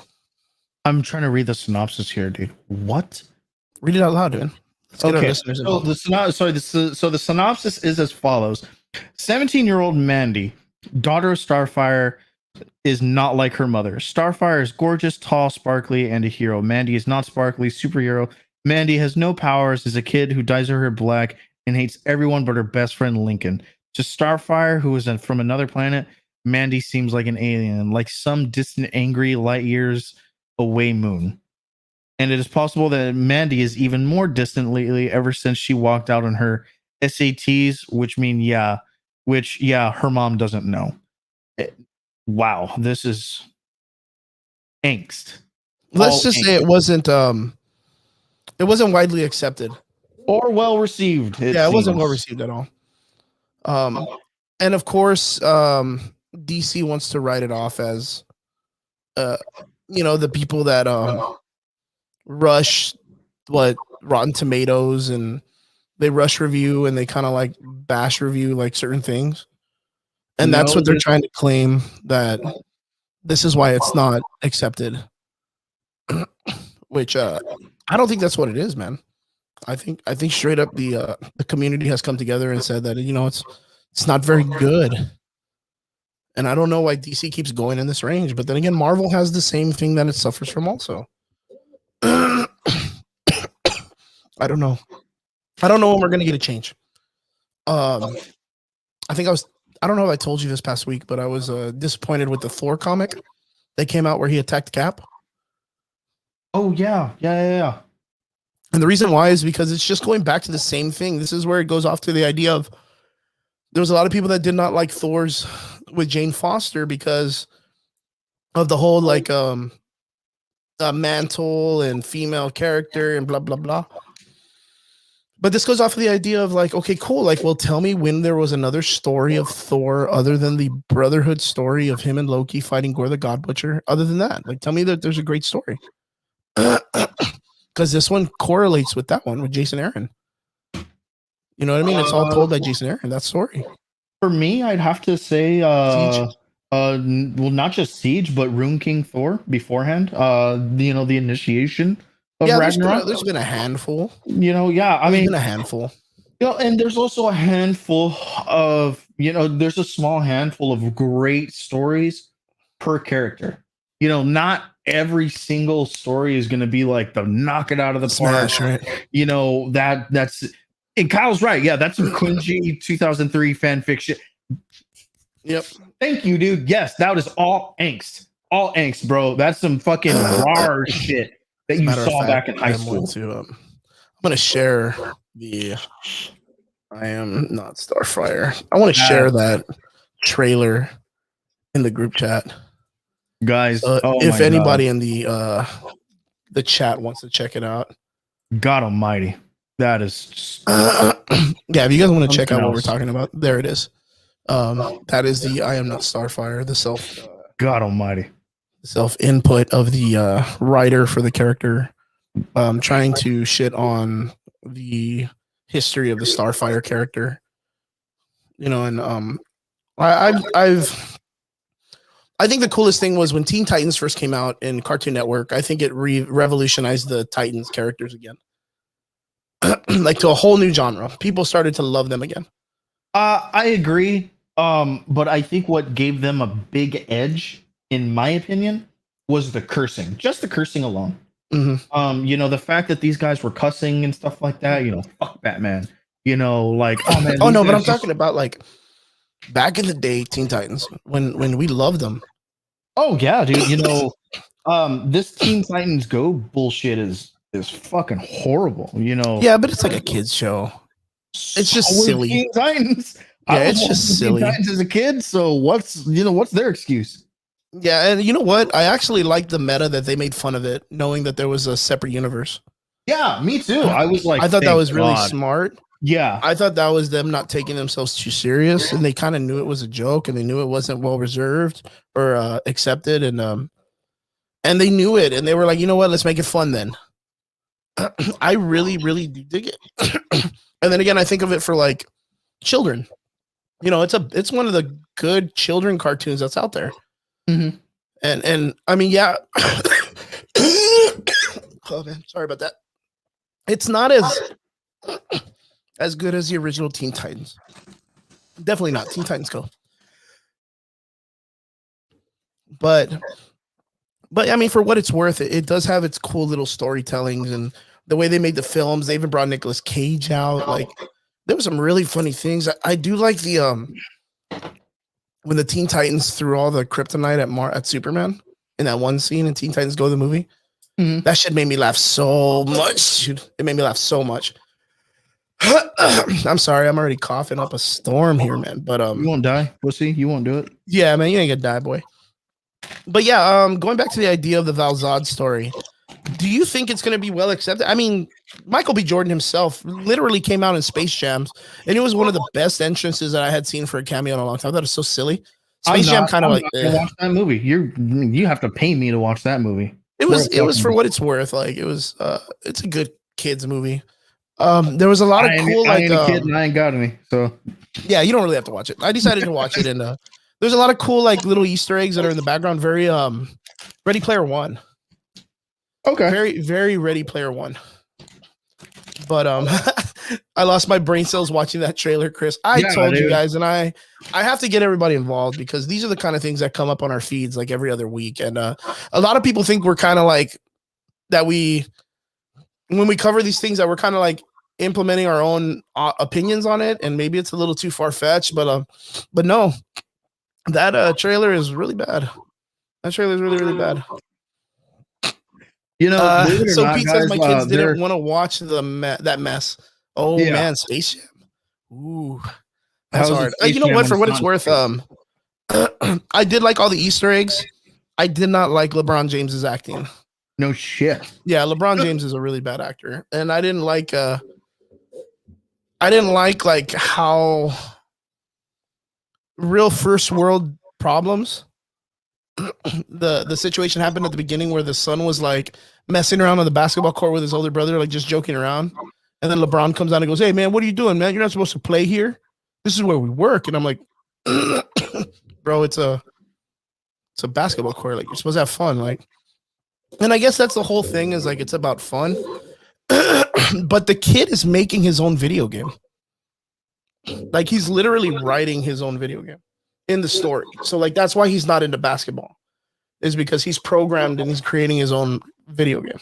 I'm trying to read the synopsis here, dude. What? Read it out loud, dude. Okay. So the synopsis is as follows: 17-year-old Mandy, daughter of Starfire, is not like her mother. Starfire is gorgeous, tall, sparkly, and a hero. Mandy is not sparkly, superhero. Mandy has no powers, is a kid who dyes her hair black and hates everyone but her best friend Lincoln. To Starfire, who is from another planet, Mandy seems like an alien, like some distant, angry, light years away moon. And it is possible that Mandy is even more distant lately ever since she walked out on her SATs, which her mom doesn't know. Wow, this is angst. Let's just say it wasn't widely accepted or well received. It wasn't well received at all. And of course, DC wants to write it off as, the people that rush Rotten Tomatoes, and they rush review and they kind of like bash review like certain things, and that's what they're trying to claim, that this is why it's not accepted. Which I don't think that's what it is, man. I think straight up the community has come together and said that it's not very good. And I don't know why DC keeps going in this range, but then again, Marvel has the same thing that it suffers from also. I don't know when we're gonna get a change. I don't know if I told you this past week, but I was disappointed with the Thor comic that came out where he attacked Cap. Oh yeah. And the reason why is because it's just going back to the same thing. This is where it goes off to the idea of, there was a lot of people that did not like Thor's with Jane Foster because of the whole mantle and female character and blah blah blah. But this goes off of the idea of like, okay, cool. Like, well, tell me when there was another story of Thor other than the Brotherhood story of him and Loki fighting Gore the God Butcher. Other than that, like, tell me that there's a great story. Because this one correlates with that one with Jason Aaron. You know what I mean? It's all told by Jason Aaron. That story. For me, I'd have to say, not just Siege, but Rune King Thor beforehand. The initiation of Ragnarok. There's been a handful. Been a handful. And there's also a handful of, there's a small handful of great stories per character. Not every single story is going to be like the knock it out of the park. Right? That's, and Kyle's right. Yeah, that's some cringy 2003 fan fiction. Yep. Thank you, dude. Yes, that was all angst. All angst, bro. That's some fucking raw shit that you saw back in high school. I'm going to share the I Am Not Starfire. I want to share that trailer in the group chat. Guys, if anybody in the chat wants to check it out. God almighty. That is just yeah, if you guys want to check out what we're talking about, there it is. That is the I Am Not Starfire, the self God almighty. Self input of the writer for the character, trying to shit on the history of the Starfire character. And I think the coolest thing was when Teen Titans first came out in Cartoon Network. I think it revolutionized the Titans characters again. Like to a whole new genre. People started to love them again. I agree. But I think what gave them a big edge, in my opinion, was the cursing. Just the cursing alone. Mm-hmm. The fact that these guys were cussing and stuff like that, fuck Batman. Like, oh man. Oh no, but I'm talking about like back in the day, Teen Titans, when we loved them. Oh yeah, dude. This Teen Titans Go bullshit is fucking horrible. Yeah, but it's like a kids show. It's just silly. Teen Titans. Yeah, it's just silly. Teen Titans as a kid, so what's their excuse? Yeah, and you know what? I actually liked the meta that they made fun of it, knowing that there was a separate universe. Yeah, me too. I was like, I thought that was really smart. Yeah, I thought that was them not taking themselves too serious, and they kind of knew it was a joke, and they knew it wasn't well reserved or accepted, and they knew it, and they were like, you know what? Let's make it fun then. I really, really do dig it. And then again, I think of it for like children. It's one of the good children cartoons that's out there. Mm-hmm. And I mean, yeah. Oh man, sorry about that. It's not as good as the original Teen Titans. Definitely not. Teen Titans Go. But I mean, for what it's worth, it does have its cool little storytellings and the way they made the films. They even brought Nicolas Cage out. Like, there were some really funny things. I do like the when the Teen Titans threw all the kryptonite at Superman in that one scene in Teen Titans Go the movie. Mhm. That shit made me laugh so much, dude. It made me laugh so much. I'm sorry, I'm already coughing up a storm here, man. But You won't die, pussy. You won't do it. yeah, man, you ain't gonna die, boy. But yeah, going back to the idea of the Val-Zod story, do you think it's gonna be well accepted? I mean, Michael B. Jordan himself literally came out in Space Jams, and it was one of the best entrances that I had seen for a cameo in a long time. I thought it was so silly. Space Jam kind of like watch that movie. You have to pay me to watch that movie. it was for what it's worth. Like it was it's a good kids movie. There was a lot of cool I like ain't a kid and I ain't got any, so yeah, you don't really have to watch it. I decided to watch it, and there's a lot of cool like little Easter eggs that are in the background. Very Ready Player One. okay. Very, very Ready Player One. But I lost my brain cells watching that trailer, Chris. I told you guys, and I have to get everybody involved because these are the kind of things that come up on our feeds like every other week. And a lot of people think we're kind of like that when we cover these things that we're kind of like implementing our own opinions on it, and maybe it's a little too far-fetched, but no, that trailer is really bad. That trailer is really, really bad. You know, so not, Pete guys, says my kids didn't want to watch that mess. Oh yeah. Man, Space Jam. Ooh, that's hard. You know what? For what it's worth, I did like all the Easter eggs. I did not like LeBron James's acting. No shit. Yeah, LeBron James is a really bad actor, and I didn't like like how real first world problems. The situation happened at the beginning where the son was like messing around on the basketball court with his older brother, like just joking around. And then LeBron comes out and goes, "Hey man, what are you doing, man? You're not supposed to play here. This is where we work." And I'm like, bro, it's a basketball court. Like you're supposed to have fun. Like, and I guess that's the whole thing is like, it's about fun. But the kid is making his own video game. Like he's literally writing his own video game in the story. So like that's why he's not into basketball, is because he's programmed and he's creating his own video game.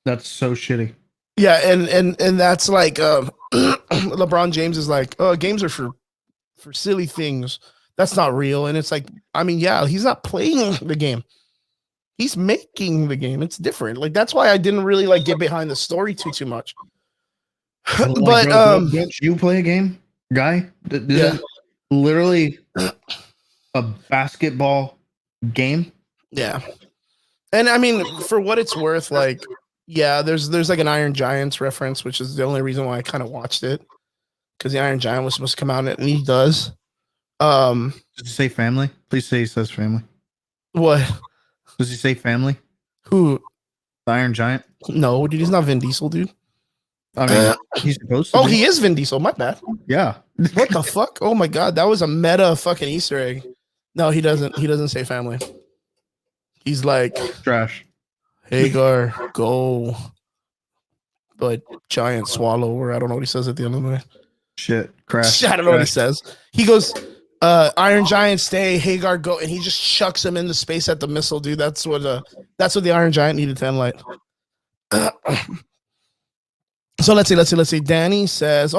That's so shitty. Yeah, and that's like LeBron James is like, oh, games are for silly things. That's not real. And it's like, I mean, yeah, he's not playing the game. He's making the game. It's different. Like that's why I didn't really like get behind the story too much. But don't you play a game, guy? Yeah. Literally a basketball game. Yeah. And I mean, for what it's worth, like, yeah, there's like an Iron Giants reference, which is the only reason why I kind of watched it, because the Iron Giant was supposed to come out and he does. Does he say family? Please say he says family. What? Does he say family? Who? The Iron Giant? No, dude, he's not Vin Diesel, dude. I mean, he's supposed to. Oh, he is Vin Diesel. My bad. Yeah. What the fuck? Oh my god, that was a meta fucking Easter egg. No, he doesn't. He doesn't say family. He's like trash. Hagar, go. But giant swallow, or I don't know what he says at the end of the night. Shit, crash. I don't know what he says. He goes, Iron Giant, stay, Hagar, go, and he just chucks him into space at the missile, dude. That's what the Iron Giant needed to enlight. So let's see. Danny says,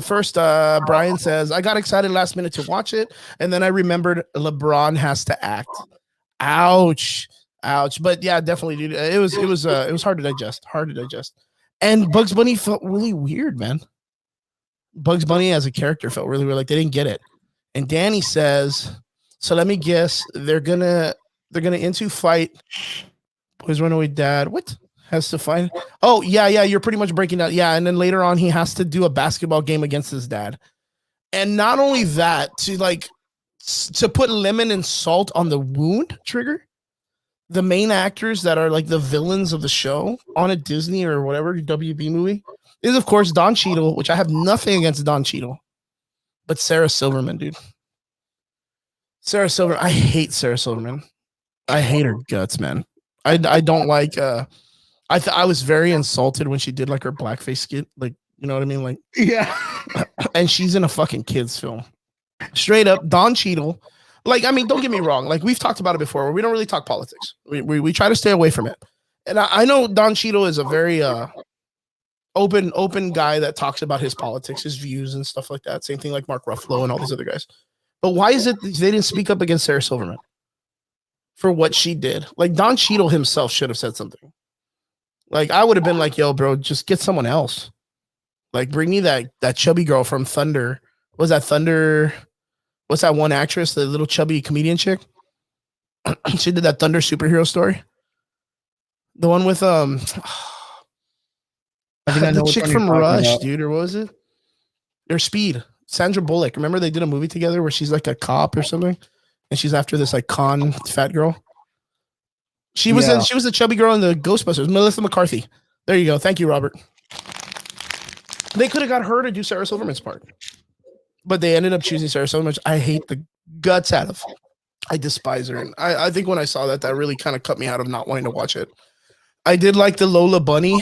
first, Brian says, I got excited last minute to watch it, and then I remembered LeBron has to act. Ouch. But yeah, definitely, dude. It was hard to digest. And Bugs Bunny felt really weird, man. Bugs Bunny as a character felt really weird. Like they didn't get it. And Danny says, so let me guess, they're gonna into fight. Boys Runaway Dad. What? Has to fight? Oh, yeah, you're pretty much breaking out. Yeah, and then later on, he has to do a basketball game against his dad. And not only that, to put lemon and salt on the wound, Trigger, the main actors that are like the villains of the show on a Disney or whatever WB movie is, of course, Don Cheadle, which I have nothing against Don Cheadle, but Sarah Silverman, dude. Sarah Silverman. I hate Sarah Silverman. I hate her guts, man. I don't like I was very insulted when she did like her blackface skit, like, you know what I mean? Like, yeah. And she's in a fucking kids film. Straight up, Don Cheadle. Like, I mean, don't get me wrong. Like, we've talked about it before where we don't really talk politics. We try to stay away from it. And I know Don Cheadle is a very open guy that talks about his politics, his views, and stuff like that. Same thing like Mark Ruffalo and all these other guys. But why is it they didn't speak up against Sarah Silverman for what she did? Like Don Cheadle himself should have said something. Like I would have been like, "Yo, bro, just get someone else. Like bring me that chubby girl from Thunder. Was that Thunder? What's that one actress, the little chubby comedian chick? She did that Thunder superhero story. The one with I think I know the chick which one from you're talking Rush, about. dude, or what was it? Or Speed. Sandra Bullock. Remember they did a movie together where she's like a cop or something, and she's after this like con fat girl. She was Yeah. she was the chubby girl in the Ghostbusters. Melissa McCarthy. There you go. Thank you, Robert. They could have got her to do Sarah Silverman's part, but they ended up choosing Sarah Silverman. Which I hate the guts out of. I despise her, and I think when I saw that, that really kind of cut me out of not wanting to watch it. I did like the Lola Bunny,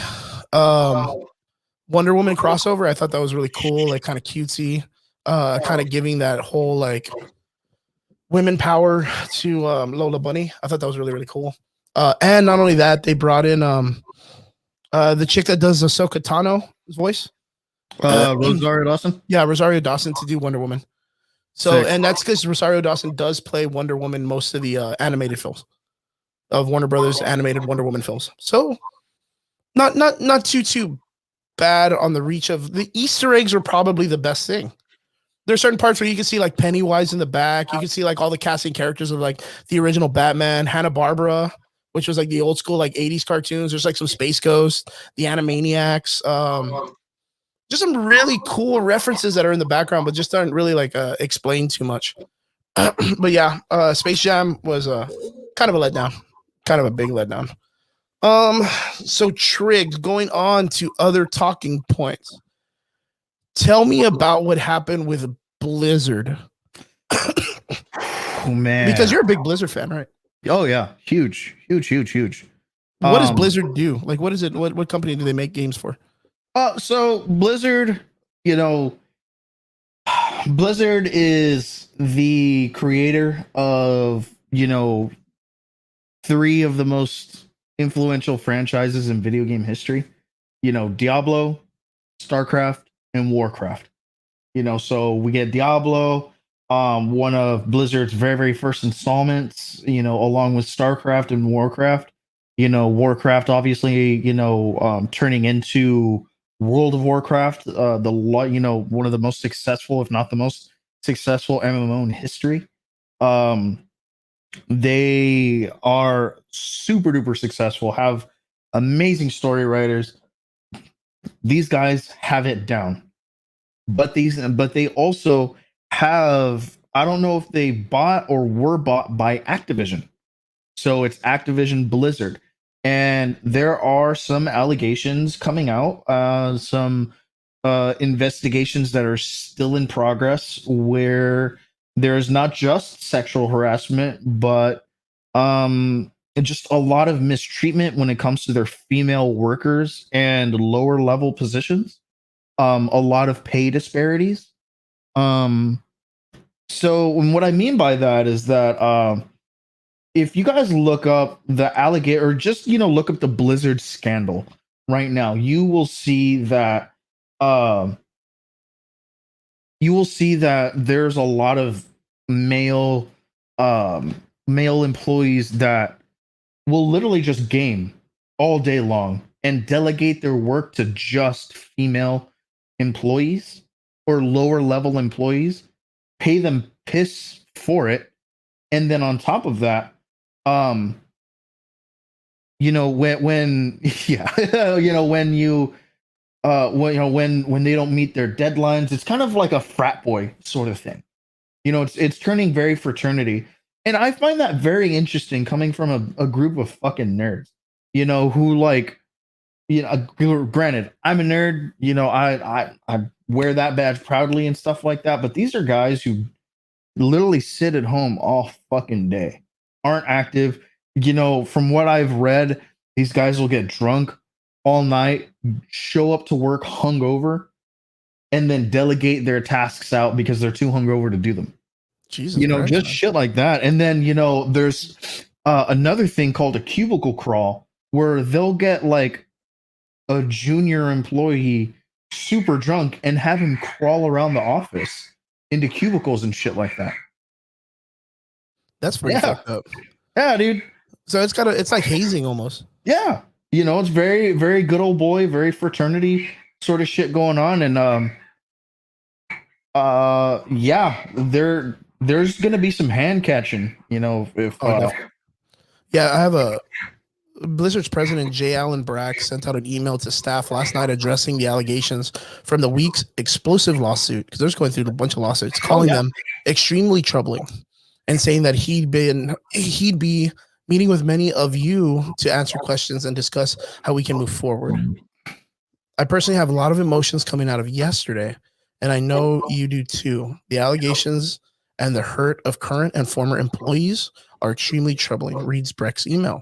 Wonder Woman crossover. I thought that was really cool, like kind of cutesy, kind of giving that whole like women power to Lola Bunny. I thought that was really really cool. And not only that, they brought in the chick that does Ahsoka Tano's voice. Rosario Dawson. Yeah, Rosario Dawson to do Wonder Woman. So, Sick. and that's because Rosario Dawson does play Wonder Woman most of the animated films of Warner Brothers animated Wonder Woman films. So, not too bad on the reach of the Easter eggs are probably the best thing. There's certain parts where you can see like Pennywise in the back. You can see like all the casting characters of like the original Batman, Hanna-Barbera, which was like the old school like 80s cartoons. There's like some Space Ghost, the Animaniacs, just some really cool references that are in the background, but just aren't really like explained too much. But yeah, Space Jam was kind of a letdown, kind of a big letdown. So Trig, going on to other talking points. Tell me about what happened with Blizzard. Oh man, Because you're a big Blizzard fan, right? Oh yeah, huge. What does Blizzard do? Like, what is it? What company do they make games for? So Blizzard, Blizzard is the creator of, three of the most influential franchises in video game history. Diablo, StarCraft, and Warcraft. So we get Diablo, one of Blizzard's very, very first installments, along with StarCraft and Warcraft. Warcraft obviously, turning into World of Warcraft, one of the most successful, if not the most successful MMO in history. They are super duper successful, have amazing story writers. These guys have it down. But they also have, I don't know if they bought or were bought by Activision. So it's Activision Blizzard. And there are some allegations coming out, some investigations that are still in progress where there's not just sexual harassment, but just a lot of mistreatment when it comes to their female workers and lower level positions. A lot of pay disparities. So what I mean by that is that if you guys look up the alligator, or just look up the Blizzard scandal right now, you will see that there's a lot of male employees that will literally just game all day long and delegate their work to just female employees or lower level employees, pay them piss for it, and then on top of that, when yeah, when they don't meet their deadlines, it's kind of like a frat boy sort of thing. It's turning very fraternity, and I find that very interesting coming from a group of fucking nerds, who like, granted, I'm a nerd, I wear that badge proudly and stuff like that, but these are guys who literally sit at home all fucking day, aren't active. From what I've read, these guys will get drunk all night, show up to work hungover, and then delegate their tasks out because they're too hungover to do them. Jesus Christ, just man. shit like that. And then, there's another thing called a cubicle crawl where they'll get like a junior employee super drunk and have him crawl around the office into cubicles and shit like that. That's pretty fucked up. Yeah, dude. So it's like hazing almost. Yeah. It's very, very good old boy, very fraternity sort of shit going on. And yeah, there's gonna be some hand catching, if yeah, I have a Blizzard's president, J. Allen Brack, sent out an email to staff last night addressing the allegations from the week's explosive lawsuit, because they're just going through a bunch of lawsuits, calling them extremely troubling and saying that he'd be meeting with many of you to answer questions and discuss how we can move forward. I personally have a lot of emotions coming out of yesterday, and I know you do too. The allegations and the hurt of current and former employees are extremely troubling, reads Breck's email.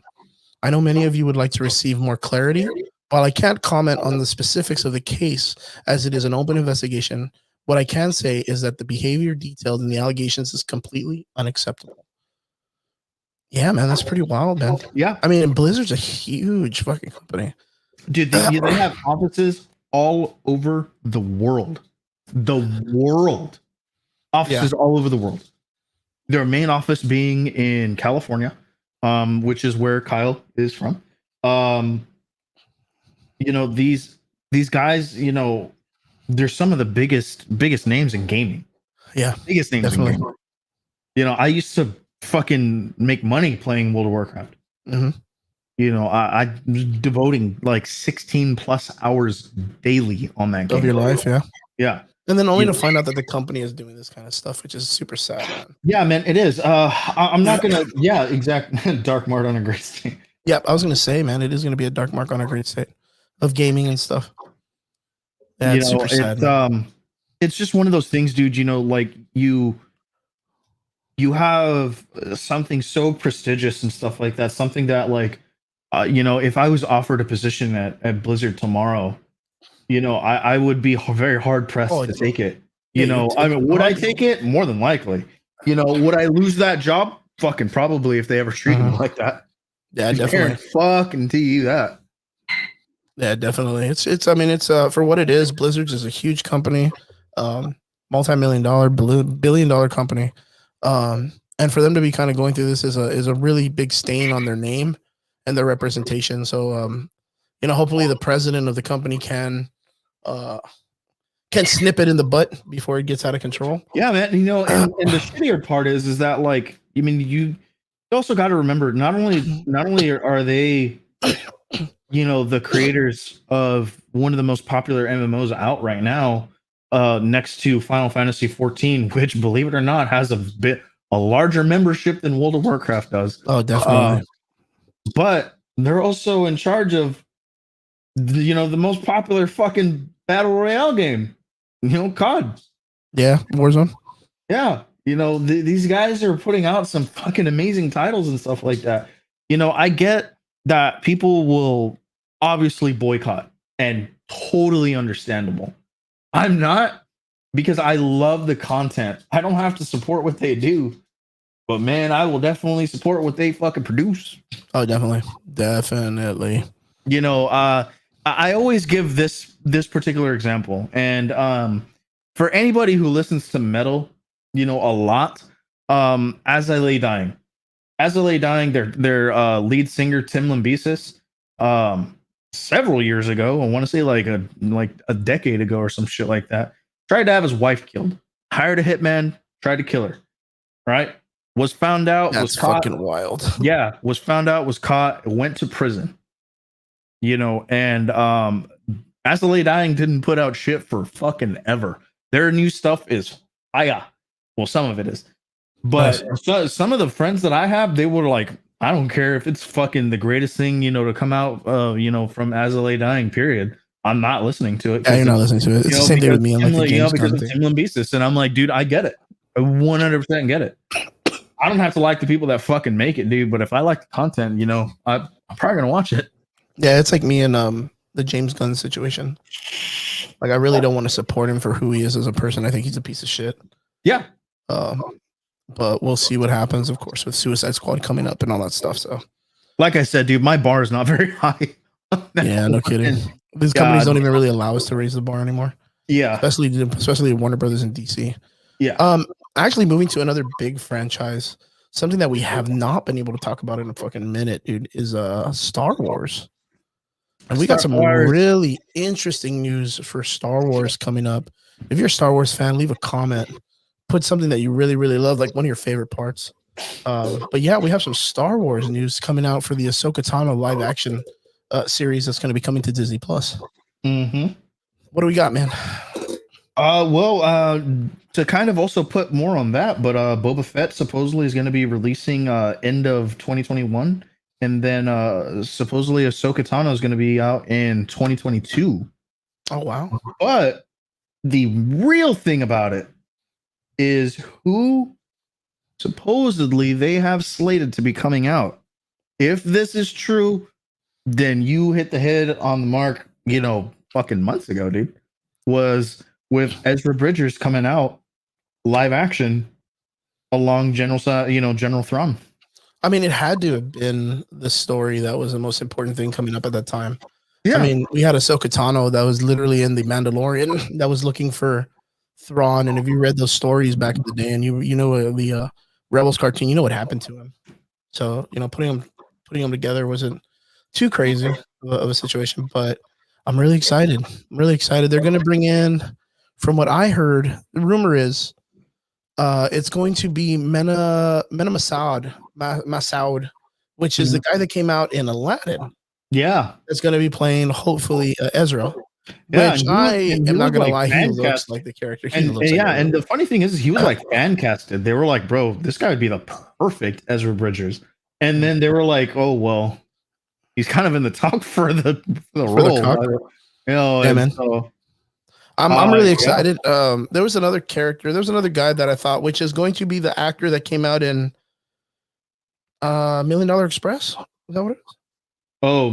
I know many of you would like to receive more clarity. While I can't comment on the specifics of the case as it is an open investigation, what I can say is that the behavior detailed in the allegations is completely unacceptable. Yeah, man, that's pretty wild, man. Yeah. I mean, Blizzard's a huge fucking company. Dude, they have offices all over the world. Offices all over the world. Their main office being in California, which is where Kyle is from. These guys, they're some of the biggest names in gaming. Yeah, biggest names definitely. In gaming. I used to fucking make money playing World of Warcraft. Mm-hmm. I was devoting like 16 plus hours daily on that game. Of your life, yeah. Yeah. And then only to find out that the company is doing this kind of stuff, which is super sad, man. Yeah, man, it is. I'm not gonna. Yeah, exactly. Dark mark on a great state. Yeah, I was gonna say, man, it is gonna be a dark mark on a great state of gaming and stuff. Yeah, it's super sad. It's just one of those things, dude. Like you have something so prestigious and stuff like that. Something that, like, if I was offered a position at Blizzard tomorrow, I would be very hard pressed to take it. Would I take it? More than likely. Would I lose that job? Fucking probably, if they ever treated me like that. Yeah, definitely. Fucking tell you that. Yeah, definitely. It's for what it is. Blizzard's is a huge company, multi-million-dollar, billion-dollar company, and for them to be kind of going through this is a really big stain on their name and their representation. So, hopefully the president of the company can snip it in the butt before it gets out of control. Yeah, man. And the shittier part is that, like, you also got to remember, not only are they, the creators of one of the most popular MMOs out right now, next to Final Fantasy 14, which, believe it or not, has a larger membership than World of Warcraft does. Oh, definitely. But they're also in charge of the most popular fucking battle royale game, COD. Yeah, Warzone. Yeah, these guys are putting out some fucking amazing titles and stuff like that. I get that people will obviously boycott, and totally understandable. I'm not, because I love the content. I don't have to support what they do, but man, I will definitely support what they fucking produce. Oh, definitely. I always give this particular example, and for anybody who listens to metal, a lot, As I Lay Dying, their lead singer Tim Lambesis, several years ago, I want to say like a decade ago or some shit like that, tried to have his wife killed, hired a hitman, tried to kill her, right? Was found out, that's was caught. Fucking wild. Yeah, was found out, was caught, went to prison. And As I Lay Dying didn't put out shit for fucking ever. Their new stuff is fire. Well, some of it is. But some of the friends that I have, they were like, I don't care if it's fucking the greatest thing, to come out, from As I Lay Dying, period. I'm not listening to it. Yeah, you're not listening to it. It's the same thing with me. I'm like, because of Tim Lambesis. And I'm like, dude, I get it. I 100% get it. I don't have to like the people that fucking make it, dude. But if I like the content, I'm probably going to watch it. Yeah, it's like me and the James Gunn situation. Like, I really don't want to support him for who he is as a person. I think he's a piece of shit. Yeah. But we'll see what happens, of course, with Suicide Squad coming up and all that stuff. So, like I said, dude, my bar is not very high. Yeah, no kidding. These companies don't even really allow us to raise the bar anymore. Yeah. Especially Warner Brothers and DC. Yeah. Actually moving to another big franchise, something that we have not been able to talk about in a fucking minute, dude, is Star Wars. And we got some really interesting news for Star Wars coming up. If you're a Star Wars fan, leave a comment. Put something that you really, really love, like one of your favorite parts. But yeah, we have some Star Wars news coming out for the Ahsoka Tano live action series that's going to be coming to Disney Plus. Mm-hmm. What do we got, man? To kind of also put more on that, but Boba Fett supposedly is going to be releasing end of 2021, and then supposedly Ahsoka Tano is going to be out in 2022. Oh wow! But the real thing about it is who supposedly they have slated to be coming out. If this is true, then you hit the head on the mark, fucking months ago, dude. Was with Ezra Bridgers coming out live action along General Thrawn. I mean, it had to have been the story that was the most important thing coming up at that time. Yeah. I mean, we had Ahsoka Tano that was literally in the Mandalorian that was looking for Thrawn, and if you read those stories back in the day, and the Rebels cartoon, you know what happened to him. So putting them together wasn't too crazy of a situation, but I'm really excited. They're going to bring in, from what I heard, the rumor is it's going to be Mena Massoud, which is the guy that came out in Aladdin. Yeah. That's going to be playing, hopefully, Ezra. Yeah, which I am not going to lie, he looks like the character. And the funny thing is he was like fan casted. They were like, bro, this guy would be the perfect Ezra Bridgers. And then they were like, oh, well, he's kind of in the talk for the role. Yeah, man. So, I'm really excited. There was another character. There's another guy that I thought, which is going to be the actor that came out in $1 Million Express. Is that what it is? Oh,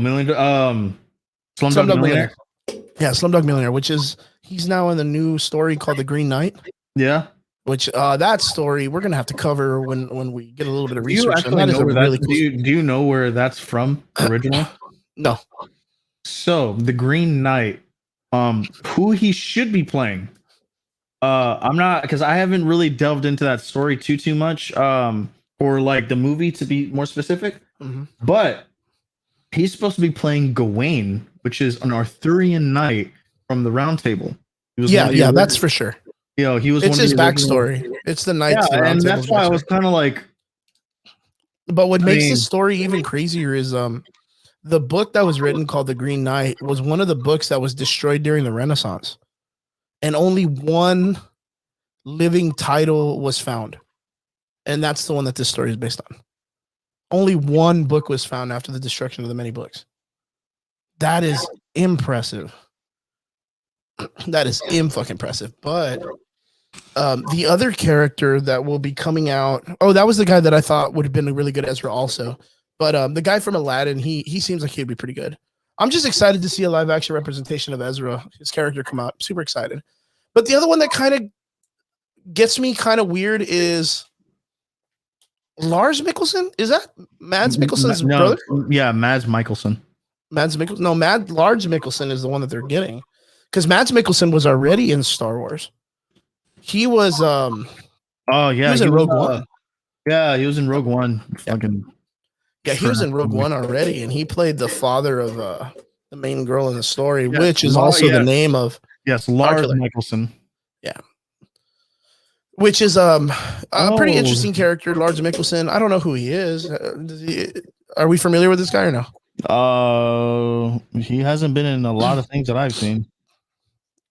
Slumdog Millionaire. Yeah, Slumdog Millionaire, which is he's now in the new story called The Green Knight. Yeah. Which that story we're gonna have to cover when we get a little bit of research. Do you know where that's from originally? No. So the Green Knight, who he should be playing. I'm not, because I haven't really delved into that story too much. Or like the movie to be more specific. Mm-hmm. But he's supposed to be playing Gawain, which is an Arthurian knight from the Round Table. Yeah, that's for sure. He was. It's his backstory. It's the knights. Yeah, and that's why I was kind of like. But what makes this story even crazier is the book that was written called The Green Knight was one of the books that was destroyed during the Renaissance, and only one living title was found, and that's the one that this story is based on. Only one book was found after the destruction of the many books. That is impressive. That is fucking impressive. But the other character that will be coming out, that was the guy that I thought would have been a really good Ezra also. But the guy from Aladdin, he seems like he'd be pretty good. I'm just excited to see a live action representation of Ezra, his character, come out. I'm super excited. But the other one that kind of gets me kind of weird is Lars Mikkelsen. Is that Mads Mikkelsen's brother? Yeah, Mads Mikkelsen. Mads Mikkelsen. No, Lars Mikkelsen is the one that they're getting. Because Mads Mikkelsen was already in Star Wars. He was he was in Rogue One. Yeah, he was in Rogue One. He was in Rogue One already, and he played the father of the main girl in the story, which is also the name of Lars Mikkelsen. Yeah. Which is a pretty interesting character, Lars Mikkelsen. I don't know who he is. Are we familiar with this guy or no? He hasn't been in a lot of things that I've seen.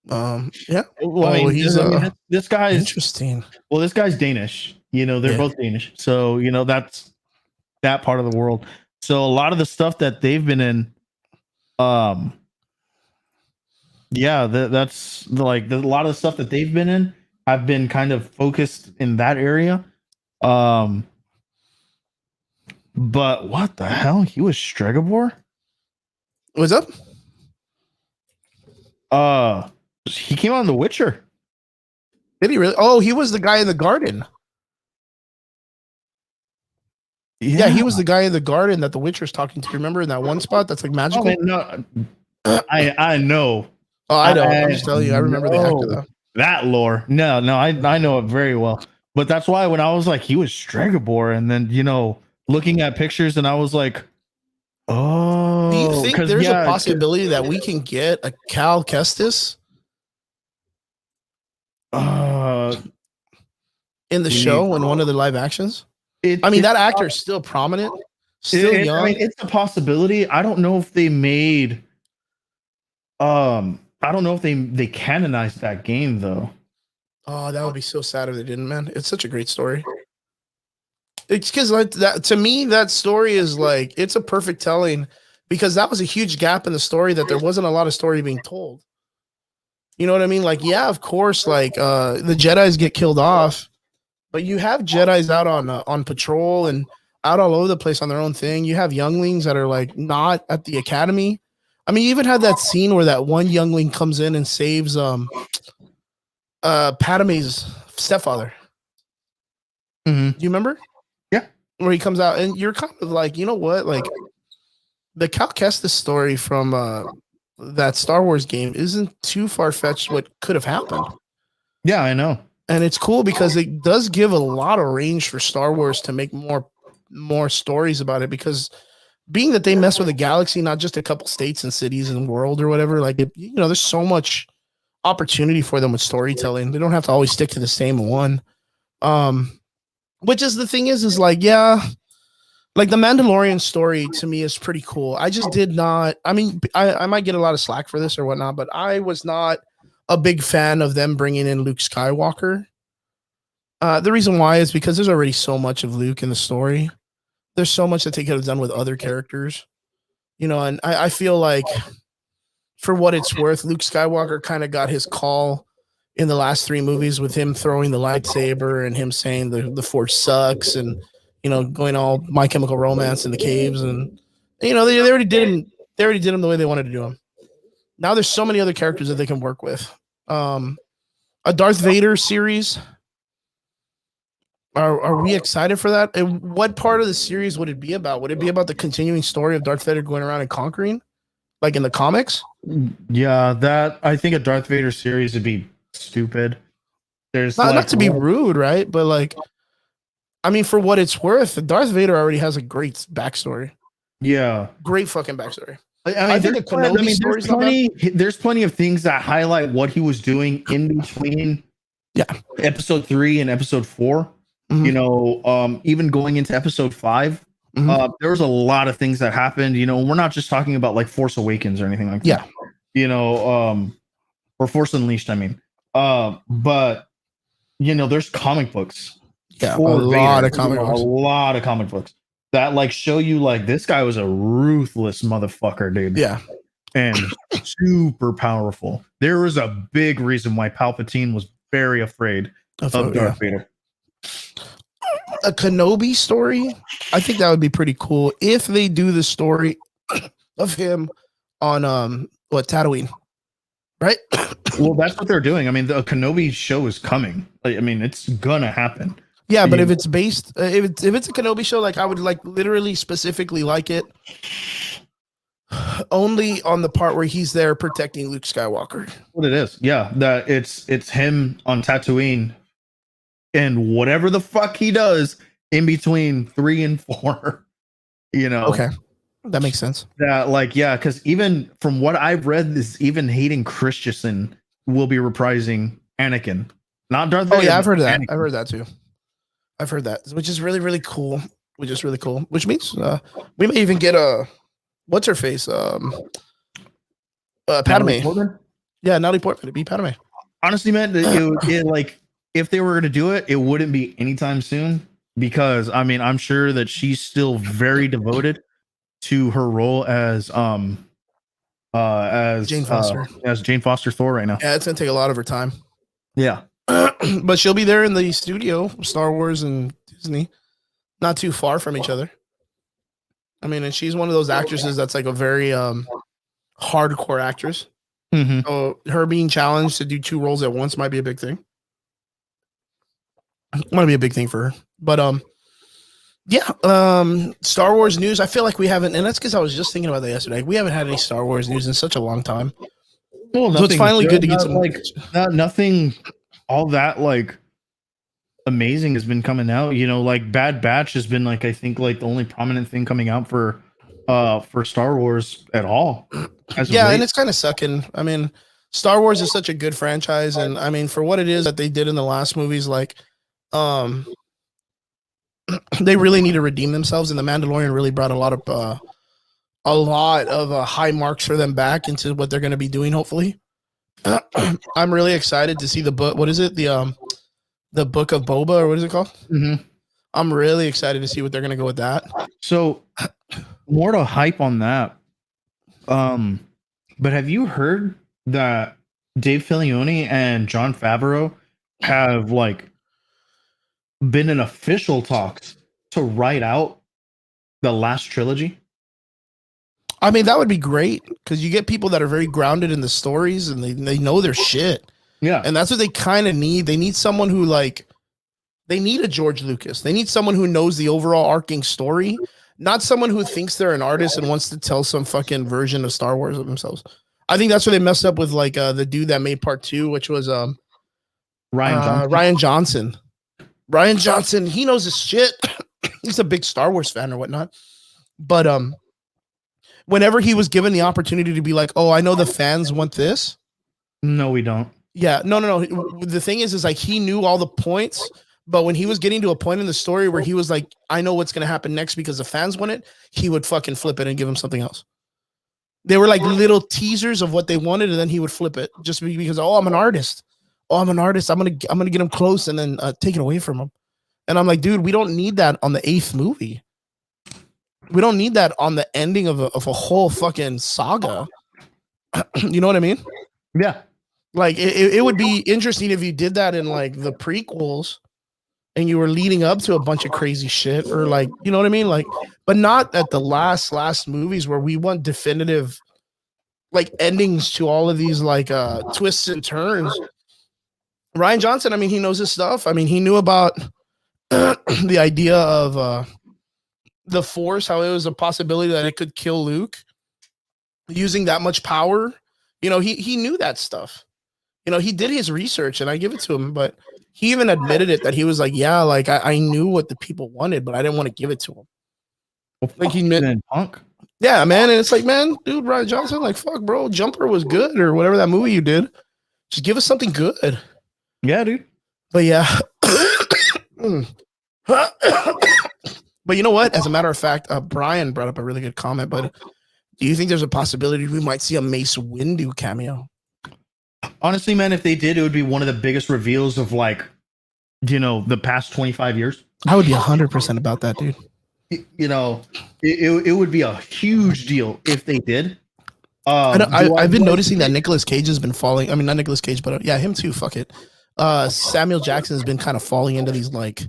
Yeah. Well, this guy is interesting. Well, this guy's Danish. They're both Danish. So, that's that part of the world. So a lot of the stuff that they've been in, that's like a lot of the stuff that they've been in have been kind of focused in that area. But what the hell? He was Stregobor? What's up? He came on The Witcher. Did he really? Oh, he was the guy in the garden. Yeah, he was the guy in the garden that the Witcher's talking to. Remember in that one spot that's like magical? I know. Oh, I don't. I'm just telling you. I remember the actor know though. that lore. No, I know it very well. But that's why when I was like, he was Stregobor, and then looking at pictures, and I was like, Do you oh, think because there's a possibility that we can get a Cal Kestis in the show in one of the live actions? I mean, that actor is still prominent, still young. I mean, it's a possibility. I don't know if they made. I don't know if they canonized that game though. Oh, that would be so sad if they didn't, man. It's such a great story. It's because like that to me, that story is like it's a perfect telling because that was a huge gap in the story that there wasn't a lot of story being told. You know what I mean? Like, yeah, of course, like the Jedi's get killed off, but you have Jedi's out on patrol and out all over the place on their own thing. You have younglings that are like not at the academy. I mean, you even had that scene where that one youngling comes in and saves Padme's stepfather. Mm-hmm. Do you remember? Yeah. Where he comes out and you're kind of like, you know what? Like the Cal Kestis story from that Star Wars game isn't too far fetched what could have happened. Yeah, I know. And it's cool because it does give a lot of range for Star Wars to make more stories about it because being that they mess with a galaxy, not just a couple states and cities and world or whatever, like there's so much opportunity for them with storytelling. They don't have to always stick to the same one. Which is the thing is like, yeah, like the Mandalorian story to me is pretty cool. I just did not, I mean, I might get a lot of slack for this or whatnot, but I was not a big fan of them bringing in Luke Skywalker. The reason why is because there's already so much of Luke in the story. There's so much that they could have done with other characters, and I feel like for what it's worth, Luke Skywalker kind of got his call in the last 3 movies with him throwing the lightsaber and him saying the Force sucks and going all My Chemical Romance in the caves and they already did him. They already did him the way they wanted to do him. Now there's so many other characters that they can work with. A Darth Vader series. Are we excited for that? And what part of the series would it be about? Would it be about the continuing story of Darth Vader going around and conquering, like in the comics? Yeah, that I think a Darth Vader series would be stupid. There's not to be rude, right? But like, I mean, for what it's worth, Darth Vader already has a great backstory. Yeah, great fucking backstory. I mean, I think a Kenobi story. There's plenty of things that highlight what he was doing in between. Yeah, episode 3 and episode 4. Mm-hmm. Even going into episode 5, mm-hmm. There was a lot of things that happened. We're not just talking about like Force Awakens or anything like that. Or Force Unleashed. I mean, but there's comic books. Yeah, a lot of comic books. A lot of comic books that like show you like this guy was a ruthless motherfucker, dude. Yeah, and super powerful. There was a big reason why Palpatine was very afraid of Darth Vader. A Kenobi story, I think that would be pretty cool if they do the story of him on Tatooine, right? Well, that's what they're doing. I mean, the Kenobi show is coming. I mean, it's gonna happen. Yeah, but if it's based, if it's a Kenobi show, like I would like literally specifically like it only on the part where he's there protecting Luke Skywalker. What it is, yeah, that it's him on Tatooine. And whatever the fuck he does in between 3 and 4, Okay, that makes sense. That like, yeah, because even from what I've read, is even Hayden Christensen will be reprising Anakin, not Darth Vader. Oh yeah, I've heard that. I've heard that too. I've heard that, which is really really cool. Which is really cool. Which means we may even get a what's her face, Padme. Yeah, Natalie Portman to be Padme. Honestly, man, it like. If they were going to do it, it wouldn't be anytime soon because I mean, I'm sure that she's still very devoted to her role as Jane Foster Thor right now. Yeah, it's going to take a lot of her time. Yeah. But she'll be there in the studio, Star Wars and Disney, not too far from each other. I mean, and she's one of those actresses that's like a very hardcore actress. Mm-hmm. So her being challenged to do 2 roles at once might be a big thing. Might be a big thing for her, but Yeah. Star Wars news. I feel like we haven't, and that's because I was just thinking about that yesterday. We haven't had any Star Wars news in such a long time. Well, So it's finally good to get some. Nothing, all that like amazing has been coming out. You know, like Bad Batch has been like I think like the only prominent thing coming out for Star Wars at all. Yeah, and it's kind of sucking. I mean, Star Wars is such a good franchise, and I mean, for what it is that they did in the last movies, like, they really need to redeem themselves, and the Mandalorian really brought a lot of high marks for them back into what they're going to be doing. Hopefully, I'm really excited to see the book. What is it? The Book of Boba, or what is it called? Mm-hmm. I'm really excited to see what they're going to go with that. So, more to hype on that. But have you heard that Dave Filoni and Jon Favreau have like been in official talks to write out the last trilogy? I mean, that would be great because you get people that are very grounded in the stories and they know their shit. Yeah. And that's what they kind of need. They need someone who they need a George Lucas. They need someone who knows the overall arcing story, not someone who thinks they're an artist and wants to tell some fucking version of Star Wars of themselves. I think that's where they messed up with like the dude that made part 2, which was Rian Johnson. Rian Johnson, he knows his shit. He's a big Star Wars fan or whatnot. But whenever he was given the opportunity to be like, oh, I know the fans want this. No, we don't. Yeah, no. The thing is like he knew all the points, but when he was getting to a point in the story where he was like, I know what's going to happen next because the fans want it, he would fucking flip it and give him something else. They were like little teasers of what they wanted, and then he would flip it just because, oh, I'm an artist. I'm gonna get him close and then take it away from him. And I'm like, dude, we don't need that on the 8th movie. We don't need that on the ending of a whole fucking saga. You know what I mean? Yeah. Like it would be interesting if you did that in like the prequels and you were leading up to a bunch of crazy shit, or like, you know what I mean? Like, but not at the last movies where we want definitive like endings to all of these like twists and turns. Rian Johnson, I mean, he knows his stuff. I mean, he knew about the idea of the Force, how it was a possibility that it could kill Luke using that much power. You know, he knew that stuff. You know, he did his research, and I give it to him, but he even admitted it that he was like, yeah, like I knew what the people wanted, but I didn't want to give it to him. Well, like he meant punk. Yeah, man. And it's like, man, dude, Rian Johnson, like, fuck, bro, Jumper was good, or whatever that movie you did. Just give us something good. Yeah, dude. But yeah. But you know what? As a matter of fact, Brian brought up a really good comment, but do you think there's a possibility we might see a Mace Windu cameo? Honestly, man, if they did, it would be one of the biggest reveals of like, you know, the past 25 years. I would be 100% about that, dude. You know, it would be a huge deal if they did. I've been noticing that Nicolas Cage has been falling. I mean, not Nicolas Cage, but yeah, him too. Fuck it. Samuel Jackson has been kind of falling into these like,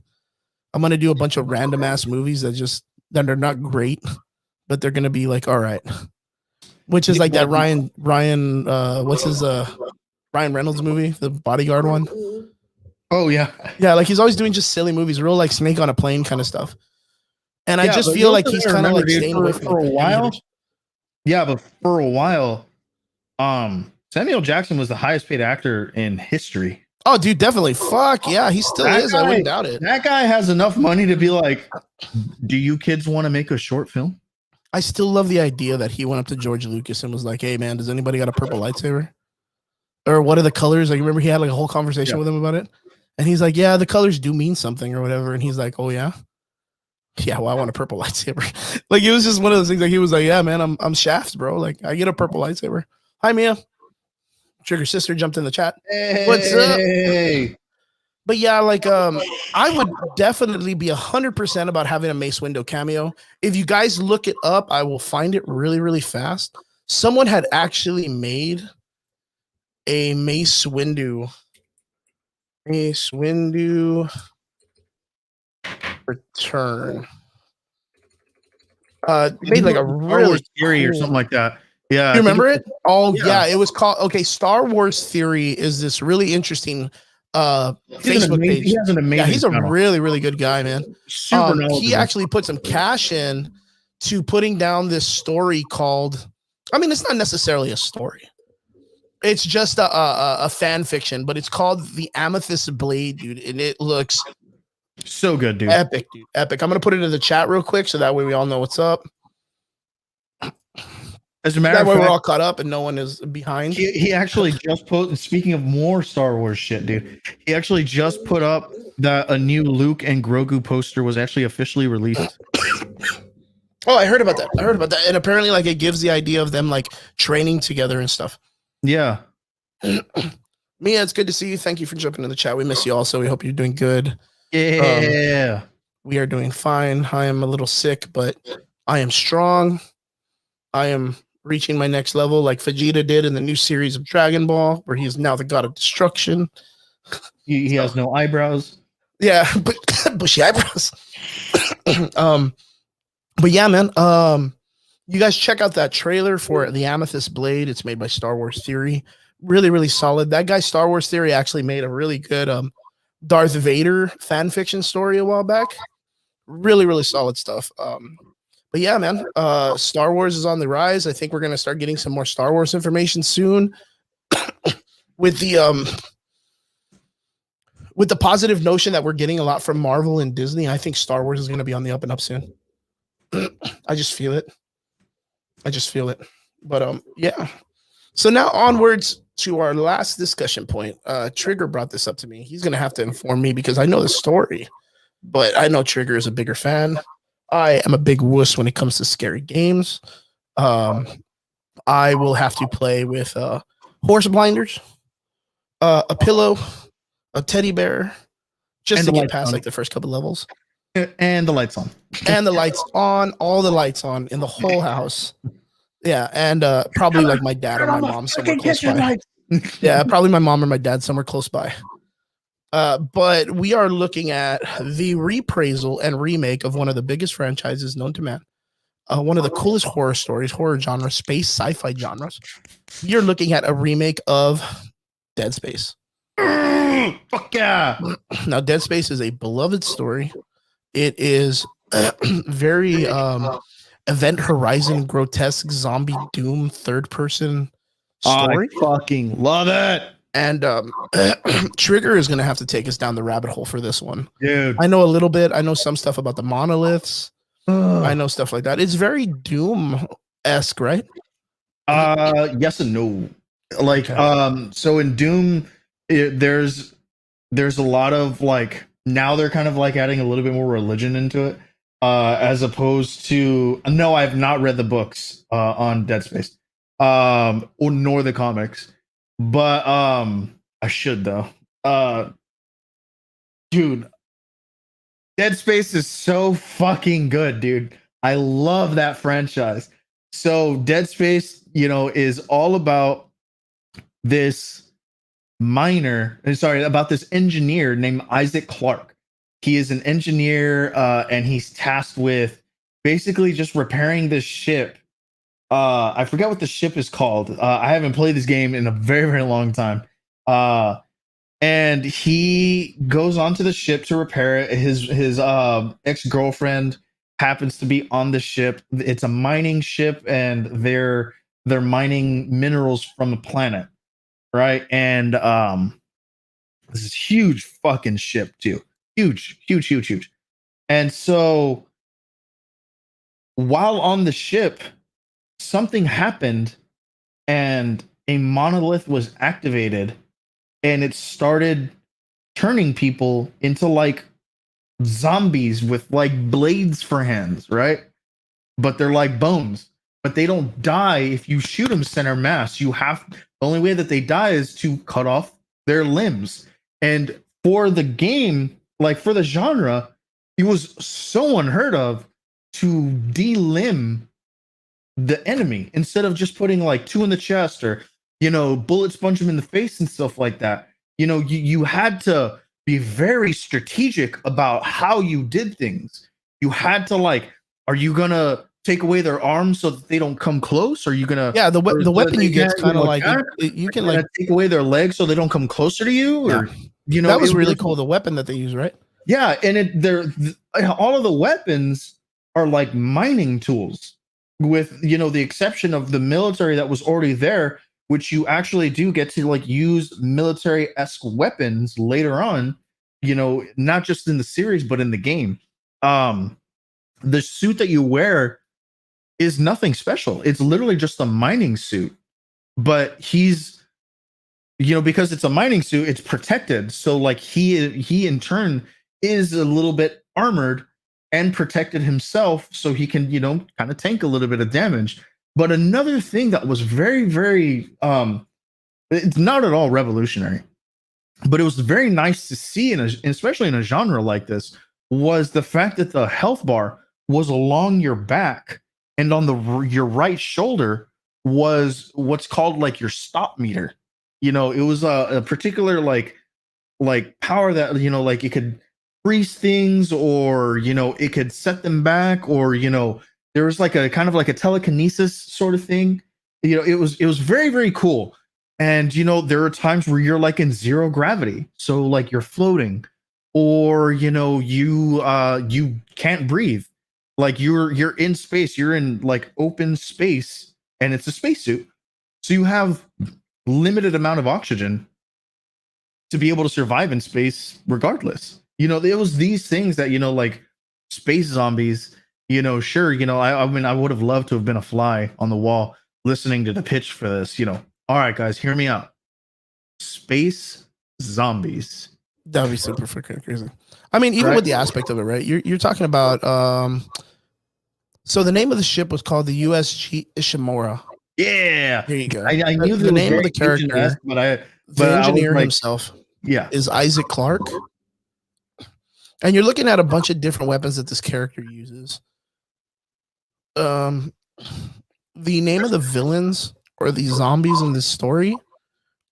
I'm gonna do a bunch of random ass movies that are not great, but they're gonna be like, all right. Which is like that Ryan what's his Ryan Reynolds movie, the Bodyguard one. Oh yeah. Yeah, like he's always doing just silly movies, real like Snake on a Plane kind of stuff. And I just feel like he's kind of like staying away from for a while. Yeah, but for a while, Samuel Jackson was the highest paid actor in history. Oh, dude, definitely. Fuck yeah, he still is. I wouldn't doubt it. That guy has enough money to be like, do you kids want to make a short film? I still love the idea that he went up to George Lucas and was like, hey man, does anybody got a purple lightsaber? Or what are the colors? Like, remember he had like a whole conversation with him about it? And he's like, yeah, the colors do mean something or whatever. And he's like, oh yeah? Yeah, well, I want a purple lightsaber. Like, it was just one of those things. Like, he was like, yeah, man, I'm Shaft, bro. Like, I get a purple lightsaber. Hi, Mia. Trigger sister jumped in the chat. Hey. What's up? But yeah, like, I would definitely be 100% about having a Mace Windu cameo. If you guys look it up, I will find it really, really fast. Someone had actually made a Mace Windu return. Made like a really theory cool, or something like that. Yeah. You remember it? Oh yeah, it was called Star Wars Theory is this really interesting Facebook page. He has an amazing. Yeah, he's a channel. really, really good guy, man. Super He knowledgeable. actually put some cash in to putting down this story called. I mean, it's not necessarily a story. It's just a fan fiction, but it's called The Amethyst Blade, dude, and it looks so good, dude. Epic, dude. Epic. I'm gonna put it in the chat real quick so that way we all know what's up. As a matter that of way fact, we're all caught up and no one is behind. He actually just put. Speaking of more Star Wars shit, dude, he actually just put up that a new Luke and Grogu poster was actually officially released. Oh, I heard about that. And apparently, like, it gives the idea of them like training together and stuff. Yeah. Mia, it's good to see you. Thank you for jumping in the chat. We miss you also. We hope you're doing good. Yeah. We are doing fine. I am a little sick, but I am strong. I am reaching my next level like Vegeta did in the new series of Dragon Ball, where he is now the god of destruction. He has no eyebrows. Yeah, but bushy eyebrows. But yeah, man. You guys check out that trailer for The Amethyst Blade. It's made by Star Wars Theory. Really, really solid. That guy, Star Wars Theory, actually made a really good Darth Vader fan fiction story a while back. Really, really solid stuff. But yeah, man, Star Wars is on the rise. I think we're gonna start getting some more Star Wars information soon. with the positive notion that we're getting a lot from Marvel and Disney, I think Star Wars is gonna be on the up and up soon. I just feel it. But yeah. So now onwards to our last discussion point. Trigger brought this up to me. He's gonna have to inform me because I know the story, but I know Trigger is a bigger fan. I am a big wuss when it comes to scary games. I will have to play with horse blinders, a pillow, a teddy bear, just to get past like the first couple levels. And the lights on. And the lights on, all the lights on in the whole house. Yeah, and probably like my dad or my mom somewhere close by. Yeah, probably my mom or my dad somewhere close by. But we are looking at the reprisal and remake of one of the biggest franchises known to man. One of the coolest horror stories, horror genre, space, sci-fi genres. You're looking at a remake of Dead Space. Fuck yeah. Now, Dead Space is a beloved story. It is very Event Horizon, grotesque zombie doom, third-person story. I fucking love it. And Trigger is going to have to take us down the rabbit hole for this one. Dude. I know a little bit. I know some stuff about the monoliths. I know stuff like that. It's very Doom-esque, right? Yes and no. Like, so in Doom, there's a lot of like, now they're kind of like adding a little bit more religion into it. As opposed to, no, I've not read the books on Dead Space, nor the comics. But I should though. Dude, Dead Space is so fucking good, dude. I love that franchise. So Dead Space, is all about this about this engineer named Isaac Clarke. He is an engineer, and he's tasked with basically just repairing this ship. I forget what the ship is called. I haven't played this game in a very, very long time. And he goes onto the ship to repair it. His ex-girlfriend happens to be on the ship. It's a mining ship, and they're mining minerals from the planet, right? And this is huge fucking ship too. Huge. And so while on the ship, something happened and a monolith was activated, and it started turning people into like zombies with like blades for hands, right? But they're like bones, but they don't die if you shoot them center mass. The only way that they die is to cut off their limbs. And for the game, like for the genre, it was so unheard of to delimb the enemy instead of just putting like 2 in the chest or, bullets punch them in the face and stuff like that. You had to be very strategic about how you did things. You had to are you going to take away their arms so that they don't come close? Or are you going to, the weapon you get kind of like, you can like take away their legs so they don't come closer to you? Or You know, that was really cool. The weapon that they use, right? Yeah, and all of the weapons are like mining tools, with the exception of the military that was already there, which you actually do get to like use military-esque weapons later on. Not just in the series but in the game. The suit that you wear is nothing special. It's literally just a mining suit, but he's because it's a mining suit, it's protected. So like he in turn is a little bit armored and protected himself, so he can kind of tank a little bit of damage. But another thing that was very, very it's not at all revolutionary, but it was very nice to see especially in a genre like this, was the fact that the health bar was along your back, and on your right shoulder was what's called like your stop meter. It was a particular like power that like it could freeze things, or it could set them back, or there was like a kind of like a telekinesis sort of thing. It was very, very cool. And there are times where you're like in zero gravity, so like you're floating, or you can't breathe, like you're in space, you're in like open space, and it's a spacesuit, so you have limited amount of oxygen to be able to survive in space regardless. It was these things that like space zombies. Sure, I mean, I would have loved to have been a fly on the wall listening to the pitch for this. All right, guys, hear me out. Space zombies. That would be super freaking crazy. I mean, even Right? with the aspect of it, right? You're talking about so the name of the ship was called the USG Ishimura. Yeah, Here you go. I knew the name of the character, but the engineer like, himself, yeah, is Isaac Clarke. And you're looking at a bunch of different weapons that this character uses. The name of the villains or the zombies in this story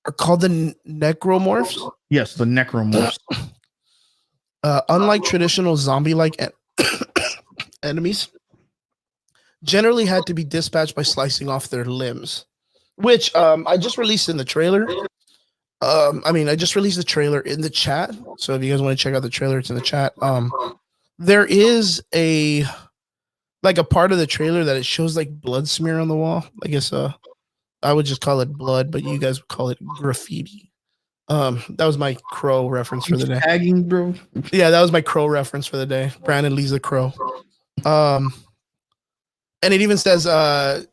are called the necromorphs. Yes, the necromorphs. Unlike traditional zombie-like enemies, generally had to be dispatched by slicing off their limbs, which I just released in the trailer. I just released the trailer in the chat, so if you guys want to check out the trailer, it's in the chat. There is a part of the trailer that it shows like blood smear on the wall. I guess I would just call it blood, but you guys would call it graffiti. That was my crow reference for the day. Tagging, bro. Yeah, that was my crow reference for the day. Brandon Lee's a crow. And it even says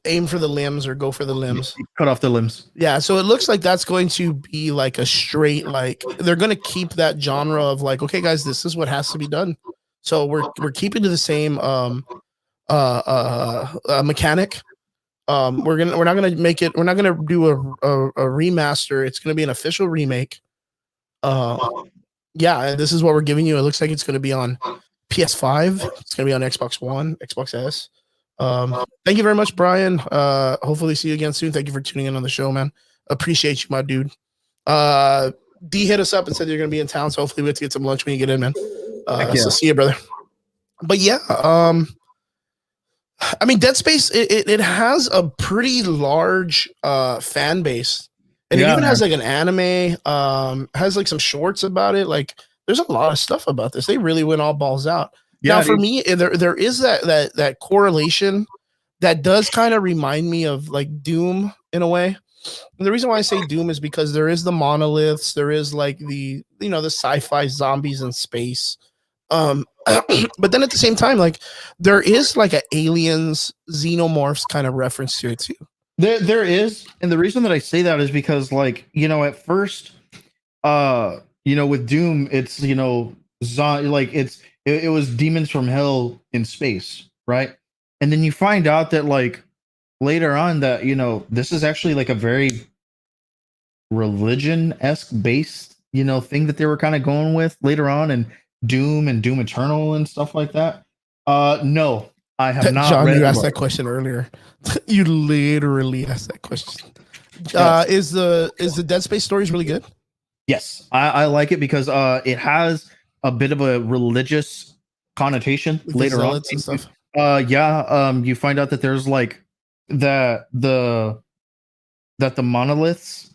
aim for the limbs or go for the limbs. Cut off the limbs. Yeah, so it looks like that's going to be like a straight, like they're going to keep that genre of like, okay, guys, this is what has to be done. So we're keeping to the same mechanic. We're not gonna make it. We're not gonna do a remaster. It's gonna be an official remake. Yeah, and this is what we're giving you. It looks like it's gonna be on PS5. It's gonna be on Xbox One, Xbox S. Thank you very much, Brian. Hopefully see you again soon. Thank you for tuning in on the show, man. Appreciate you, my dude. D hit us up and said you're gonna be in town, so hopefully we have to get some lunch when you get in, man. So see you, brother. But yeah, I mean, Dead Space, it has a pretty large fan base, and it even has like an anime, has like some shorts about it. Like, there's a lot of stuff about this. They really went all balls out. Yeah, now, for me, there is that correlation that does kind of remind me of like Doom in a way. And the reason why I say Doom is because there is the monoliths, there is like the the sci-fi zombies in space. But then at the same time, like there is like a aliens xenomorphs kind of reference to it too. There is, and the reason that I say that is because like at first, with Doom, it's like it was demons from hell in space, right? And then you find out that like later on that this is actually like a very religion-esque based thing that they were kind of going with later on, and Doom and Doom Eternal and stuff like that. No, I have not. John, you asked that question earlier. You literally asked that question. Is the Dead Space stories really good? Yes, I like it because it has a bit of a religious connotation later on and stuff. You find out that there's like that the monoliths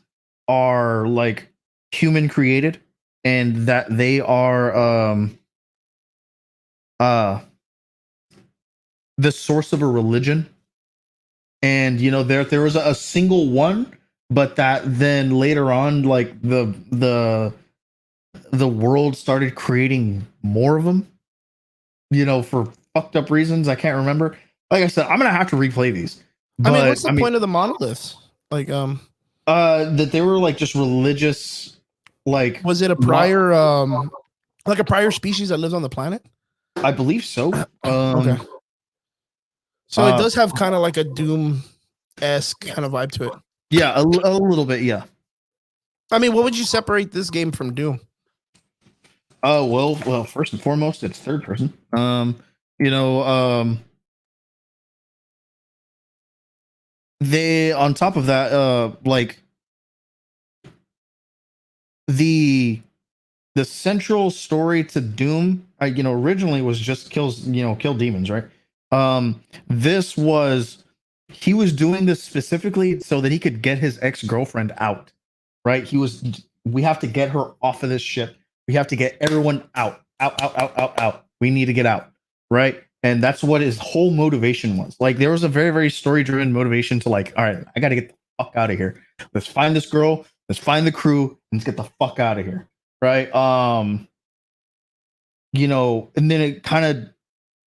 are like human created. and that they are the source of a religion. And there was a single one, but that then later on, like the world started creating more of them, for fucked up reasons. I can't remember. Like I said, I'm gonna have to replay these. But I mean, what's the point of the monoliths? Like, that they were like just religious. Like, was it a prior, like a prior species that lives on the planet? I believe so. Okay. So it does have kind of like a Doom-esque kind of vibe to it. Yeah, a little bit. Yeah. I mean, what would you separate this game from Doom? Oh, well, first and foremost, it's third person. They, on top of that, like the central story to Doom, originally was just kill demons, right? This was, he was doing this specifically so that he could get his ex-girlfriend out, right? We have to get her off of this ship. We have to get everyone out. We need to get out, right? And that's what his whole motivation was. Like, there was a very, very story-driven motivation to, like, all right, I got to get the fuck out of here. Let's find this girl. Let's find the crew, and let's get the fuck out of here, right? And then it kind of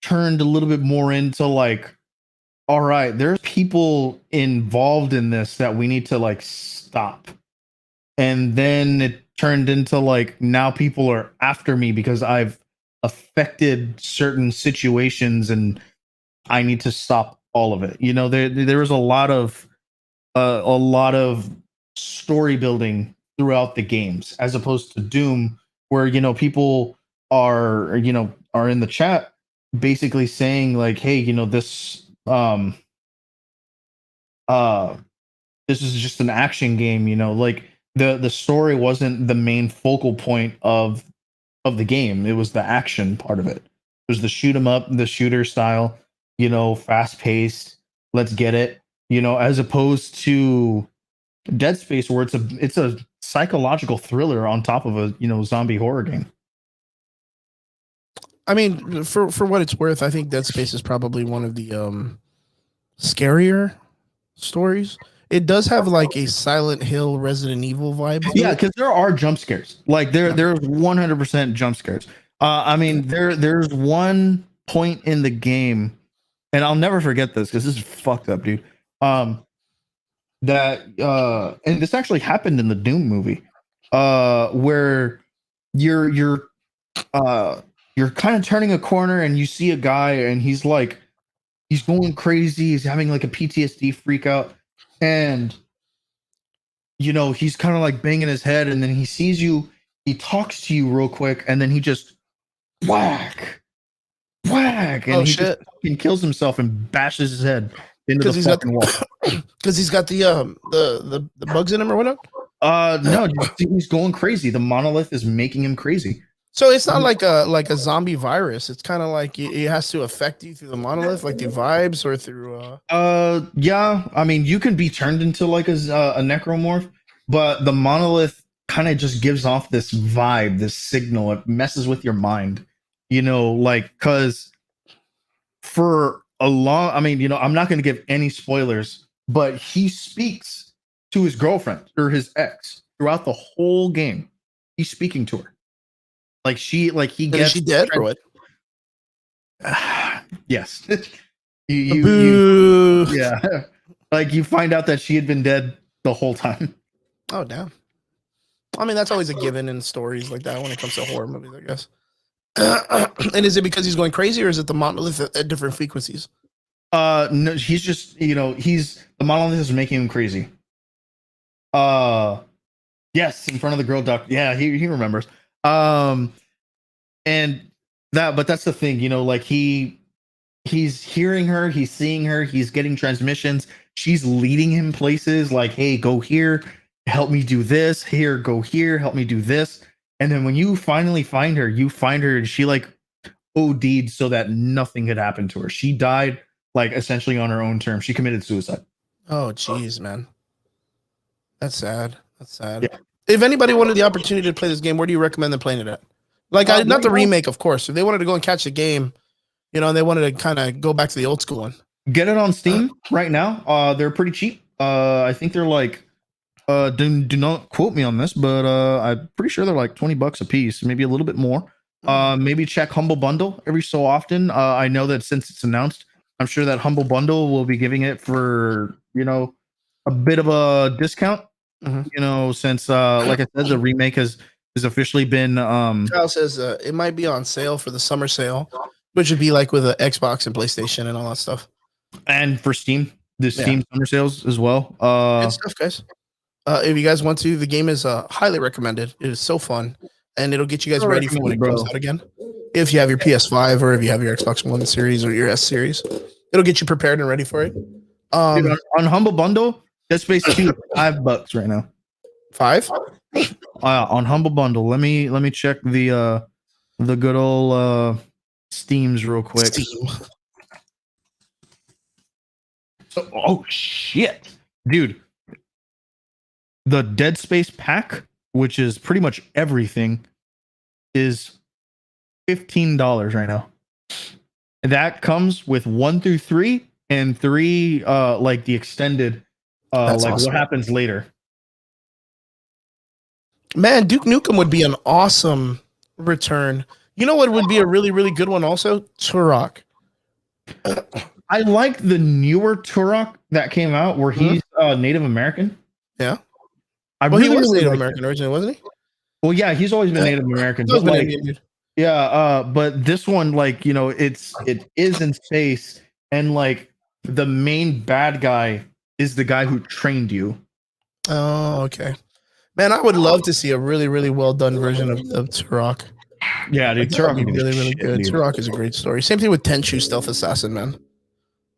turned a little bit more into like, all right, there's people involved in this that we need to like stop. And then it turned into like, now people are after me because I've affected certain situations and I need to stop all of it. There was a lot of story building throughout the games, as opposed to Doom, where people are in the chat basically saying like, hey, this this is just an action game. Like the story wasn't the main focal point of the game. It was the action part of it. It was the shoot 'em up, the shooter style, fast paced, let's get it, as opposed to Dead Space, where it's a psychological thriller on top of a zombie horror game. I mean, for what it's worth, I think Dead Space is probably one of the scarier stories. It does have like a Silent Hill, Resident Evil vibe. Yeah, because there are jump scares. Like there's 100% jump scares. I mean, there's one point in the game, and I'll never forget this because this is fucked up, dude. That and this actually happened in the Doom movie, where you're kind of turning a corner and you see a guy and he's going crazy. He's having like a PTSD freak out, and he's kind of like banging his head, and then he sees you. He talks to you real quick, and then he just whack, and he just fucking kills himself and bashes his head into the fucking wall. Because he's got the bugs in him or whatnot. No, he's going crazy. The monolith is making him crazy. So it's not like a zombie virus. It's kind of like it has to affect you through the monolith, like through vibes or through. Yeah. I mean, you can be turned into like a necromorph, but the monolith kind of just gives off this vibe, this signal. It messes with your mind, like because for a long. I mean, I'm not going to give any spoilers, but he speaks to his girlfriend or his ex throughout the whole game. He's speaking to her. Like he gets. Is she dead or what? Yes. you yeah. Like you find out that she had been dead the whole time. Oh damn. I mean, that's always a given in stories like that when it comes to horror movies, I guess. And is it because he's going crazy, or is it the monolith at different frequencies? No, he's just the monolith is making him crazy. Yes, in front of the girl duck. Yeah, he remembers. And but that's the thing, like he's hearing her, he's seeing her, he's getting transmissions. She's leading him places like, hey, go here, help me do this. Here, go here, help me do this. And then when you finally find her, and she like OD'd so that nothing had happened to her. She died like essentially on her own terms. She committed suicide. Oh, jeez, man. That's sad. Yeah. If anybody wanted the opportunity to play this game, where do you recommend them playing it at? Like, not the remake, of course. If they wanted to go and catch the game, you know, and they wanted to kind of go back to the old school one. Get it on Steam right now. They're pretty cheap. I think they're like, do not quote me on this, but I'm pretty sure they're like $20 a piece, maybe a little bit more. Maybe check Humble Bundle every so often. I know that since it's announced, I'm sure that Humble Bundle will be giving it for, you know, a bit of a discount. You know, since like I said, the remake has officially been. Kyle says it might be on sale for the summer sale, which would be like with an Xbox and PlayStation and all that stuff. And for Steam, the Steam summer sales as well. Good stuff, guys. If you guys want to, the game is highly recommended. It is so fun, and it'll get you guys ready for when it comes out again. If you have your PS5 or if you have your Xbox One series or your S series, it'll get you prepared and ready for it. Dude, on Humble Bundle, Dead Space 2 $5 right now. 5? On Humble Bundle. Let me check the good old Steams real quick. Steam. So, oh shit, dude! The Dead Space pack, which is pretty much everything, is $15 right now. And that comes with 1 through 3 and 3 like the extended like awesome. What happens later. Man, Duke Nukem would be an awesome return. You know what would be a really, really good one also? Turok. I like the newer Turok that came out where he's Native American. Yeah. He was Native American originally, wasn't he? Well, yeah, he's always been Native American. But like, but this one, like, you know, it is in space, and like the main bad guy is the guy who trained you. Oh, okay. Man, I would love to see a really, really well done version of Turok. Yeah, dude, Turok would be really, really good. Dude. Turok is a great story. Same thing with Tenchu Stealth Assassin, man.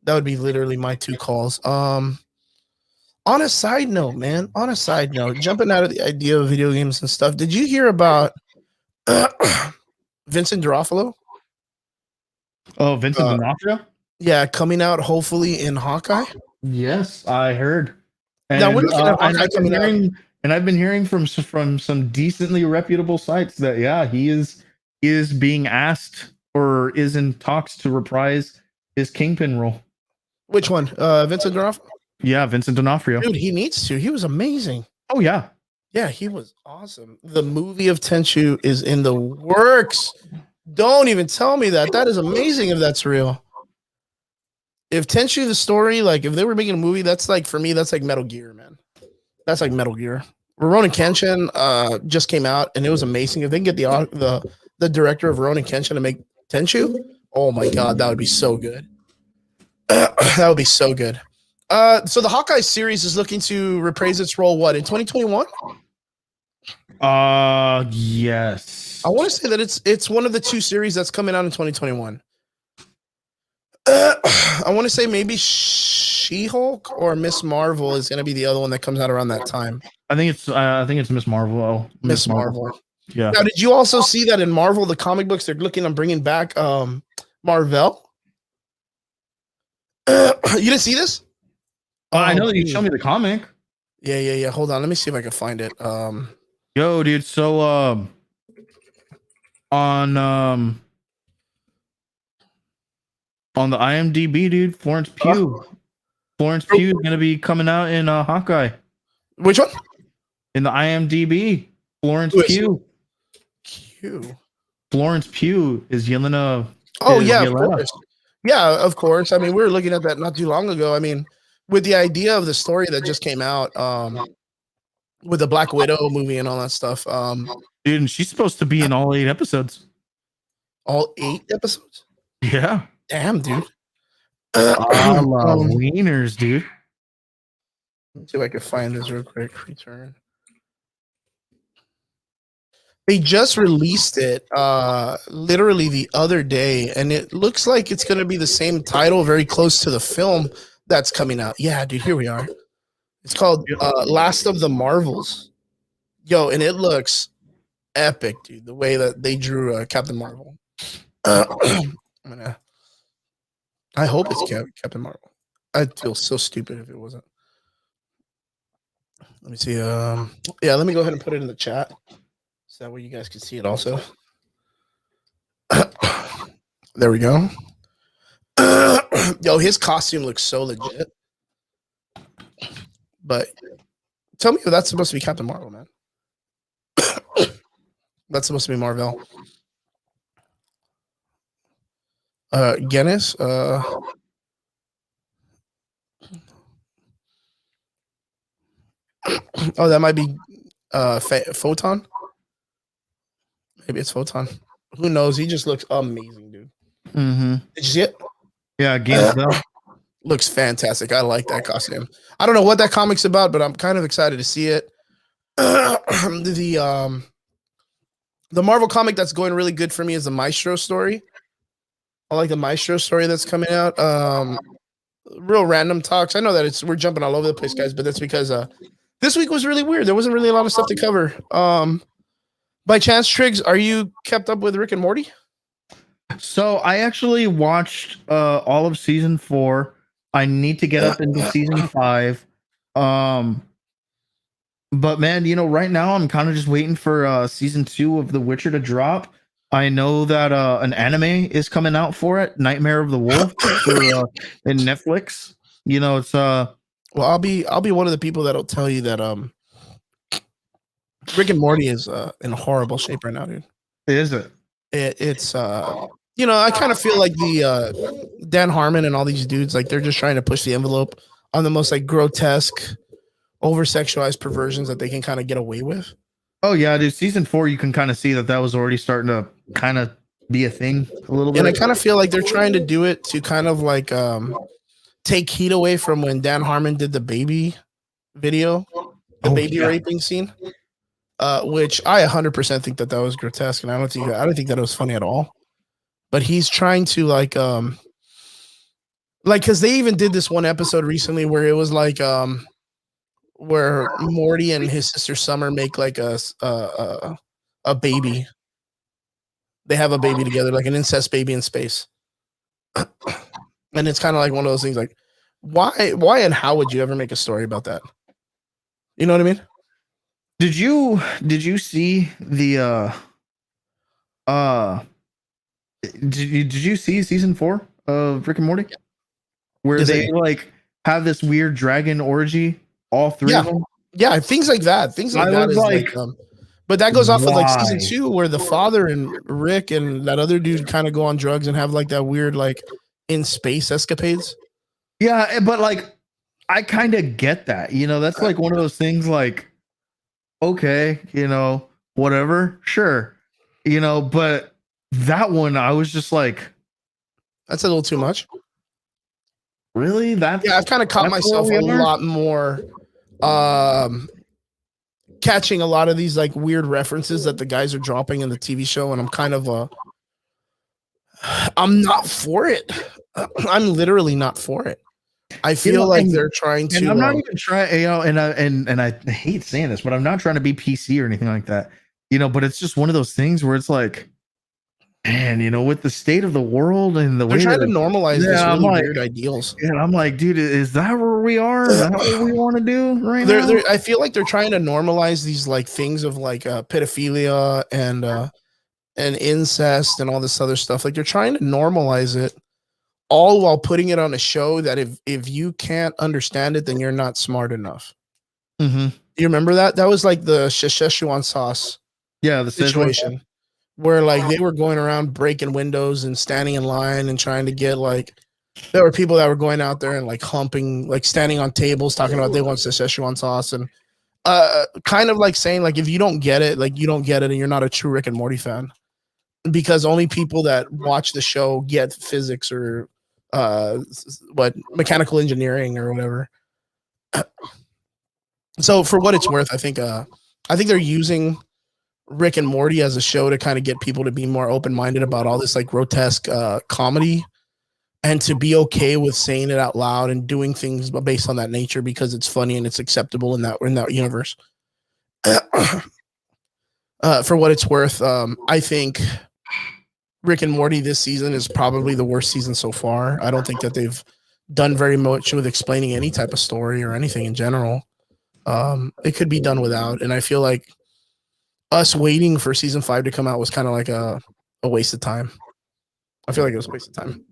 That would be literally my 2 calls. On a side note, jumping out of the idea of video games and stuff, did you hear about Vincent D'Onofrio? Oh, Vincent D'Onofrio? Yeah, coming out hopefully in Hawkeye. Yes, I heard. And, now we're looking at Hawkeye coming out. And I've been hearing from some decently reputable sites that he is being asked or is in talks to reprise his Kingpin role. Which one? Vincent D'Onofrio? Yeah, Vincent D'Onofrio. Dude, he needs to. He was amazing. Oh yeah. Yeah, he was awesome. The movie of Tenchu is in the works. Don't even tell me that. That is amazing if that's real. If Tenchu the story, like if they were making a movie, that's like, for me, that's like Metal Gear, man. That's like Metal Gear. Rurouni Kenshin just came out and it was amazing. If they can get the director of Rurouni Kenshin to make Tenchu, oh my god, that would be so good. That would be so good. So the Hawkeye series is looking to reprise its role, what, in 2021? Yes. I want to say that it's one of the 2 series that's coming out in 2021. I want to say maybe She-Hulk or Miss Marvel is going to be the other one that comes out around that time. I think it's Miss Marvel. Miss Marvel. Yeah. Now, did you also see that in Marvel, the comic books, they're looking on bringing back Marvel? You didn't see this? I know that you showed me the comic. Yeah. Hold on, let me see if I can find it. Yo, dude. So on the IMDb, dude, Florence Pugh is gonna be coming out in Hawkeye. Which one? In the IMDb, Florence Pugh. Florence Pugh is Yelena. Oh yeah, of course. Yeah, of course. I mean, we were looking at that not too long ago. I mean, with the idea of the story that just came out, with the Black Widow movie and all that stuff. Dude, and she's supposed to be in all 8 episodes. All 8 episodes? Yeah. Damn, dude. Wieners, dude. Let's see if I can find this real quick. Return. They just released it literally the other day, and it looks like it's going to be the same title, very close to the film that's coming out. Yeah, dude, here we are. It's called Last of the Marvels. Yo, and it looks epic, dude, the way that they drew Captain Marvel. I hope it's Captain Marvel. I'd feel so stupid if it wasn't. Let me see. Yeah, let me go ahead and put it in the chat so that way you guys can see it also. There we go. Yo, his costume looks so legit. But tell me if that's supposed to be Captain Marvel, man. That's supposed to be Marvel. Guinness. Oh, that might be Photon. Maybe it's Photon. Who knows? He just looks amazing, dude. Mm-hmm. Did you see it? Yeah, Gainesville. Looks fantastic. I like that costume. I don't know what that comic's about, but I'm kind of excited to see it. The Marvel comic that's going really good for me is the Maestro story. I like the Maestro story that's coming out. Real random talks. I know that we're jumping all over the place, guys, but that's because this week was really weird. There wasn't really a lot of stuff to cover. By chance, Triggs, are you kept up with Rick and Morty? So I actually watched all of season 4. I need to get up into season 5. But man, right now I'm kind of just waiting for season 2 of The Witcher to drop. I know that an anime is coming out for it, Nightmare of the Wolf, in Netflix. It's well, I'll be one of the people that'll tell you that Rick and Morty is in horrible shape right now, dude. Is it? It's I kind of feel like the Dan Harmon and all these dudes, like they're just trying to push the envelope on the most like grotesque, over sexualized perversions that they can kind of get away with. Oh yeah, dude. Season 4, you can kind of see that was already starting to kind of be a thing a little bit. And I kind of feel like they're trying to do it to kind of like take heat away from when Dan Harmon did the baby video, the baby raping scene, which I 100% think that was grotesque, and I don't think that it was funny at all. But he's trying to like because they even did this one episode recently where it was like where Morty and his sister Summer make like a baby. They have a baby together, like an incest baby in space. And it's kind of like one of those things like, why and how would you ever make a story about that? You know what I mean? Did you see the did you see season 4 of Rick and Morty? Where they like have this weird dragon orgy, all 3 of them? Yeah, things like that. Things like that is like but that goes off of like season 2 where the father and Rick and that other dude kind of go on drugs and have like that weird like in space escapades. Yeah, but like I kind of get that. That's like one of those things like okay, whatever, sure. But that one I was just like that's a little too much. Really? I've kind of caught myself a lot more catching a lot of these like weird references that the guys are dropping in the TV show, and I'm kind of I'm not for it. I'm literally not for it. I feel like they're trying to. And I'm not even trying, and I hate saying this, but I'm not trying to be PC or anything like that. But it's just one of those things where it's like, man, with the state of the world and the way they're trying to normalize these really weird ideals. And I'm like, dude, is that where we are? Is that what we want to do right now? I feel like they're trying to normalize these like things of like pedophilia and incest and all this other stuff. Like they're trying to normalize it, all while putting it on a show that if you can't understand it, then you're not smart enough. Mm-hmm. You remember that? That was like the Szechuan sauce. Yeah, the situation where like they were going around breaking windows and standing in line and trying to get like there were people that were going out there and like humping, like standing on tables talking about they want Szechuan sauce and kind of like saying like if you don't get it, like you don't get it and you're not a true Rick and Morty fan. Because only people that watch the show get physics or mechanical engineering or whatever. So for what it's worth, I think they're using Rick and Morty as a show to kind of get people to be more open-minded about all this like grotesque comedy and to be okay with saying it out loud and doing things based on that nature because it's funny and it's acceptable in that universe. For what it's worth, I think Rick and Morty this season is probably the worst season so far. I don't think that they've done very much with explaining any type of story or anything in general. it could be done without, and I feel like us waiting for season 5 to come out was kind of like a waste of time. I feel like it was a waste of time.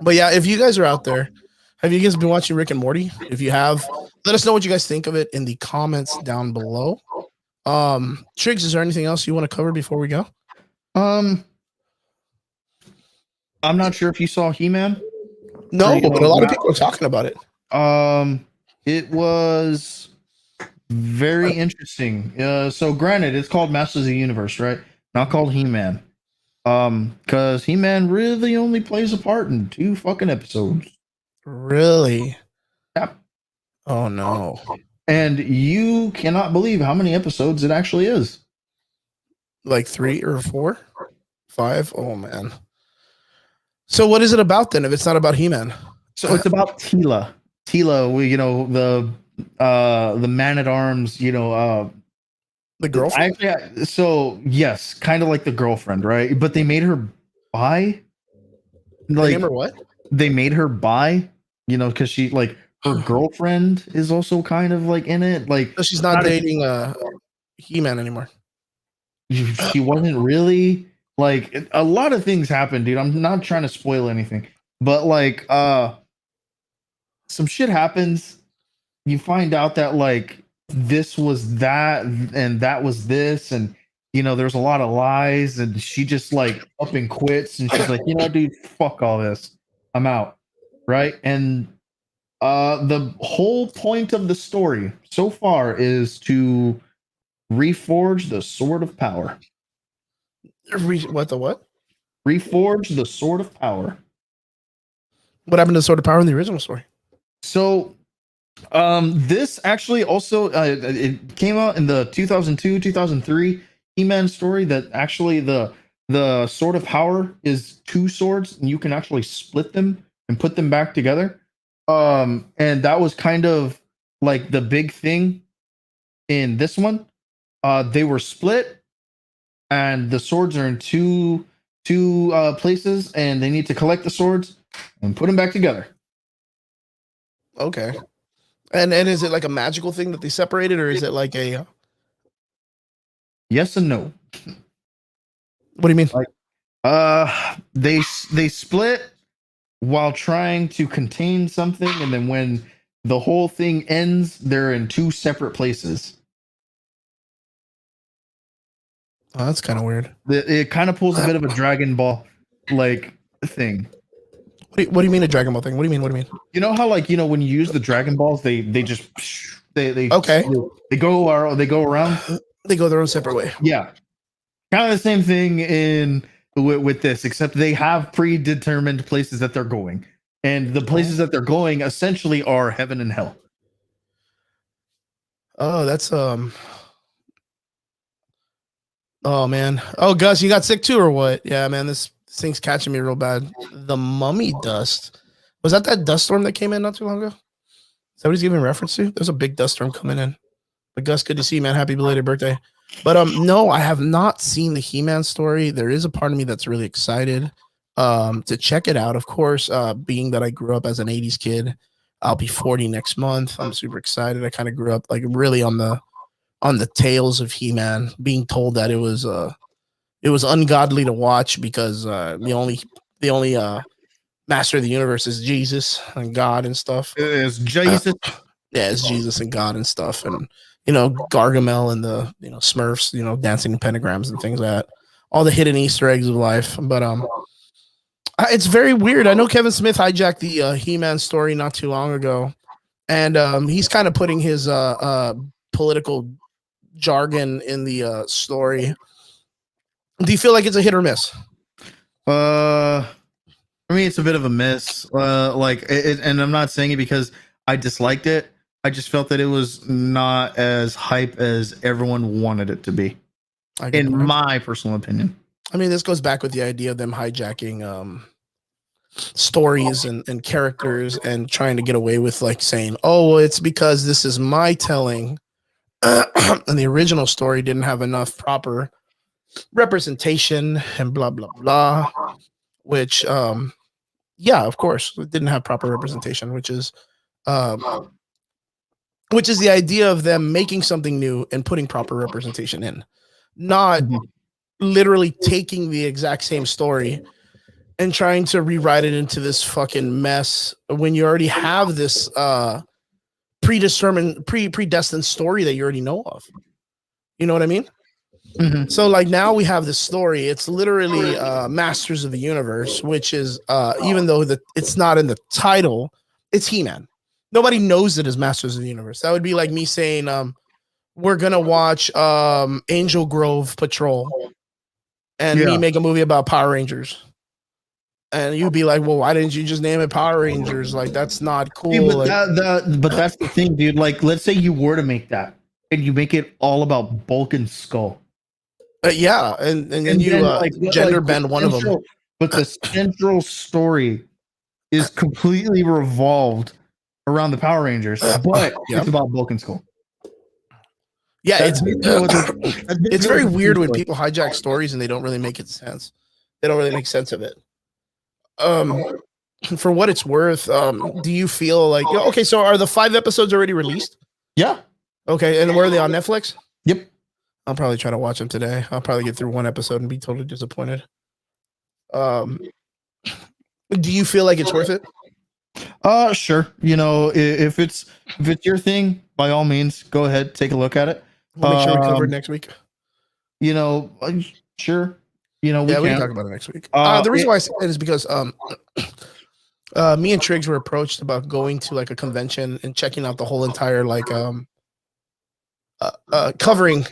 But yeah, if you guys are out there, have you guys been watching Rick and Morty? If you have, let us know what you guys think of it in the comments down below. Triggs, is there anything else you want to cover before we go? I'm not sure if you saw He-Man. No, but a lot of people are talking about it. It was very interesting. So granted, it's called Masters of the Universe, right? Not called He-Man. Because He-Man really only plays a part in 2 fucking episodes. Really? Yep. Oh no. And you cannot believe how many episodes it actually is. Like 3 or 4? 5? Oh man. So what is it about then if it's not about He-Man? So it's about Teela. Teela, the man-at-arms, the girlfriend? So yes, kind of like the girlfriend, right? But they made her bi. Like, remember what? They made her bi, because she her girlfriend is also kind of like in it. Like, so she's not dating He-Man anymore. She wasn't really. Like, a lot of things happened, dude. I'm not trying to spoil anything, but some shit happens. You find out that this was that and that was this, and there's a lot of lies, and she just up and quits, and she's like, dude, fuck all this, I'm out, right? And the whole point of the story so far is to reforge the sword of power. What the what? Reforge the sword of power. What happened to the sword of power in the original story? So this actually also it came out in the 2002-2003 He-Man story, that actually the sword of power is 2 swords, and you can actually split them and put them back together. And that was kind of like the big thing in this one. They were split, and the swords are in two places, and they need to collect the swords and put them back together. Okay. And is it like a magical thing that they separated, or is it like a yes and no? What do you mean? They split while trying to contain something, and then when the whole thing ends, they're in 2 separate places. Oh, that's kind of weird. It kind of pulls a bit of a Dragon Ball thing. What do you mean a Dragon Ball thing? What do you mean? You know how when you use the Dragon Balls, they just they okay. They go around. They go their own separate way. Yeah, kind of the same thing with this, except they have predetermined places that they're going, and the places that they're going essentially are heaven and hell. Oh, that's Oh man. Oh, Gus, you got sick too, or what? Yeah, man, this thing's catching me real bad. The mummy dust. Was that dust storm that came in not too long ago? Is that what he's giving reference to? There's a big dust storm coming in. But Gus, good to see you, man. Happy belated birthday. But no, I have not seen the He-Man story. There is a part of me that's really excited to check it out. Of course, being that I grew up as an 80s kid, I'll be 40 next month. I'm super excited. I kind of grew up really on the tales of He-Man, being told that it was ungodly to watch because the only master of the universe is Jesus and God and stuff. It's Jesus. Yeah, it's Jesus and God and stuff, and Gargamel and the Smurfs, dancing in pentagrams and things like that. All the hidden Easter eggs of life. But it's very weird. I know Kevin Smith hijacked the He-Man story not too long ago, and he's kind of putting his political jargon in the story. Do you feel like it's a hit or miss? For me, it's a bit of a miss. And I'm not saying it because I disliked it. I just felt that it was not as hype as everyone wanted it to be, in my personal opinion. I mean, this goes back with the idea of them hijacking stories and characters and trying to get away with saying, oh, well, it's because this is my telling. And the original story didn't have enough proper representation and blah, blah, blah, which, yeah, of course, it didn't have proper representation, which is which is the idea of them making something new and putting proper representation in, not literally taking the exact same story and trying to rewrite it into this fucking mess when you already have this predestined story that you already know of. You know what I mean? Mhm. So like now we have this story. It's literally Masters of the Universe, which is even though it's not in the title, it's He-Man. Nobody knows it as Masters of the Universe. That would be like me saying we're gonna watch Angel Grove Patrol and me Yeah. make a movie about Power Rangers. And you'd be like, well, why didn't you just name it Power Rangers? Like that's not See, cool. Like, but that's the thing, dude. Like, let's say you were to make that, and you make it all about Bulk and Skull, yeah, and then and you then gender bend one of them. But the central story is completely revolved around the Power Rangers, but Yeah. it's about Bulk and Skull. Yeah, That's it's very weird when people hijack stories and they don't really make it sense. They don't really make sense of it. For what it's worth, do you feel like okay? So are the 5 episodes already released? Yeah. Okay, and where are they on Netflix? Yep. I'll probably try to watch them today. I'll probably get through one episode and be totally disappointed. Do you feel like it's worth it? Sure. You know, if it's your thing, by all means, go ahead, take a look at it. We'll make sure we cover it next week. You know, sure. You know, we can talk about it next week. The reason why I say it is because me and Triggs were approached about going to like a convention and checking out the whole entire like covering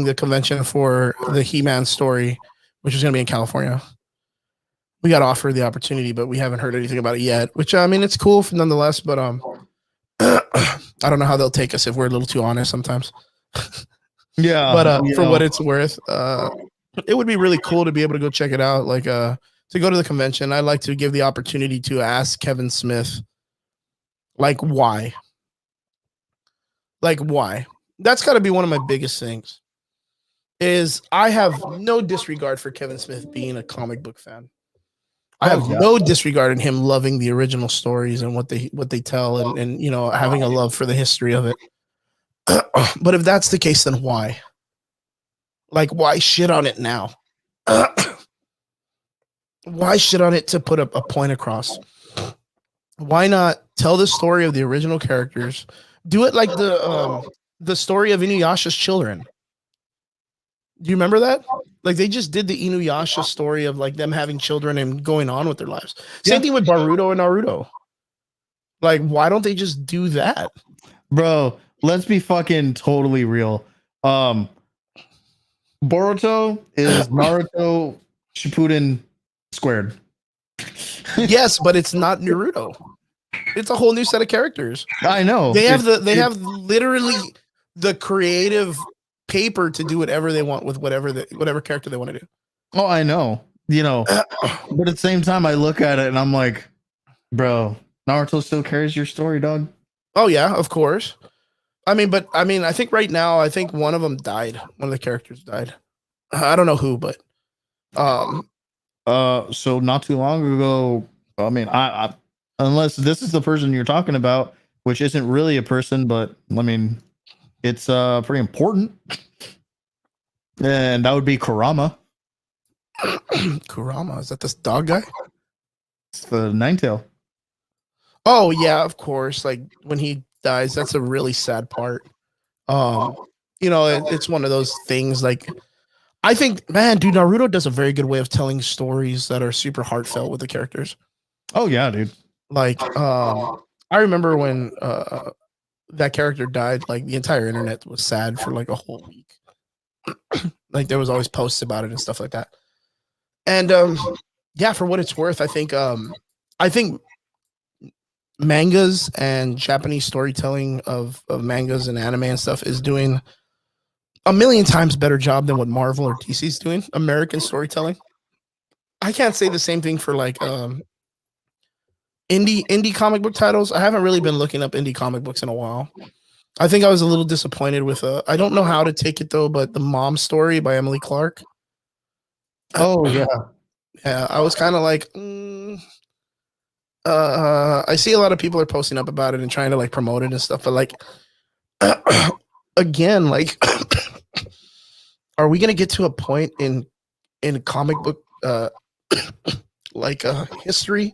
the convention for the He-Man story, which is going to be in California. We got offered the opportunity, but we haven't heard anything about it yet. Which I mean, it's cool nonetheless. But I don't know how they'll take us if we're a little too honest sometimes. Yeah, but for what it's worth, it would be really cool to be able to go check it out. Like to go to the convention, I'd like to give the opportunity to ask Kevin Smith, like why. That's got to be one of my biggest things. Is I have no disregard for Kevin Smith being a comic book fan. I have no disregard in him loving the original stories and what they tell and you know having a love for the history of it. But if that's the case, then why? Like, why shit on it now? Why shit on it to put a point across? Why not tell the story of the original characters? Do it like the story of Inuyasha's children. Do you remember that? Like they just did the Inuyasha story of like them having children and going on with their lives. Same thing with Boruto and Naruto. Like, why don't they just do that? Bro, let's be fucking totally real. Boruto is Naruto Shippuden squared. Yes, but it's not Naruto. It's a whole new set of characters. I know. They have literally the creative paper to do whatever they want with whatever character they want to do. Oh, I know. You know, but at the same time, I look at it and I'm like, bro, Naruto still carries your story, dog. Oh yeah, of course. I mean, I think right now, I think one of them died. One of the characters died. I don't know who, but so not too long ago, I mean, I unless this is the person you're talking about, which isn't really a person, but I mean, it's pretty important. And that would be Kurama. Kurama, is that this dog guy? It's the Ninetail. Oh yeah, of course. Like when he dies, that's a really sad part. You know, it's one of those things. Like I think, man, dude, Naruto does a very good way of telling stories that are super heartfelt with the characters. Oh yeah, dude. Like, I remember when that character died. Like the entire internet was sad for like a whole week. Like there was always posts about it and stuff like that. And yeah, for what it's worth, I think mangas and Japanese storytelling of mangas and anime and stuff is doing a million times better job than what Marvel or DC is doing. American storytelling. I can't say the same thing for like indie comic book titles. I haven't really been looking up indie comic books in a while. I think I was a little disappointed with I don't know how to take it though, but The Mom Story by Emily Clark. Oh yeah. Yeah, I was kind of like I see a lot of people are posting up about it and trying to like promote it and stuff, but like again, like, are we gonna get to a point in comic book like history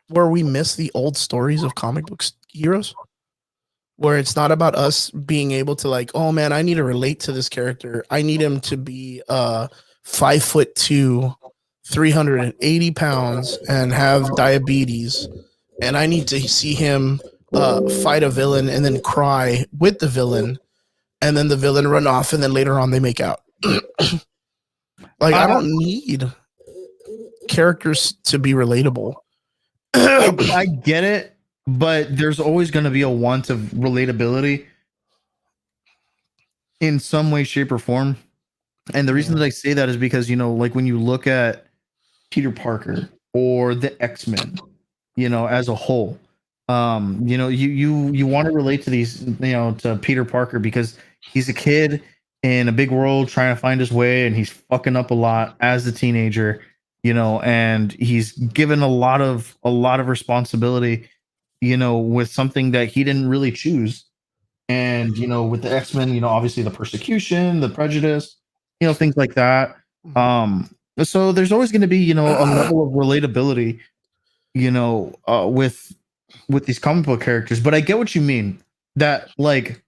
where we miss the old stories of comic books heroes? Where it's not about us being able to like, oh man, I need to relate to this character. I need him to be 5'2", 380 pounds, and have diabetes, and I need to see him fight a villain and then cry with the villain, and then the villain run off, and then later on they make out. Like, I don't need characters to be relatable. I get it, but there's always going to be a want of relatability in some way, shape, or form. And the reason that I say that is because, you know, like when you look at Peter Parker or the X-Men, you know, as a whole, you know, you want to relate to these, you know, to Peter Parker because he's a kid in a big world trying to find his way, and he's fucking up a lot as a teenager, you know, and he's given a lot of responsibility, you know, with something that he didn't really choose. And you know, with the X-Men, you know, obviously the persecution, the prejudice, you know, things like that. So there's always going to be, you know, a level of relatability, you know, with these comic book characters. But I get what you mean, that like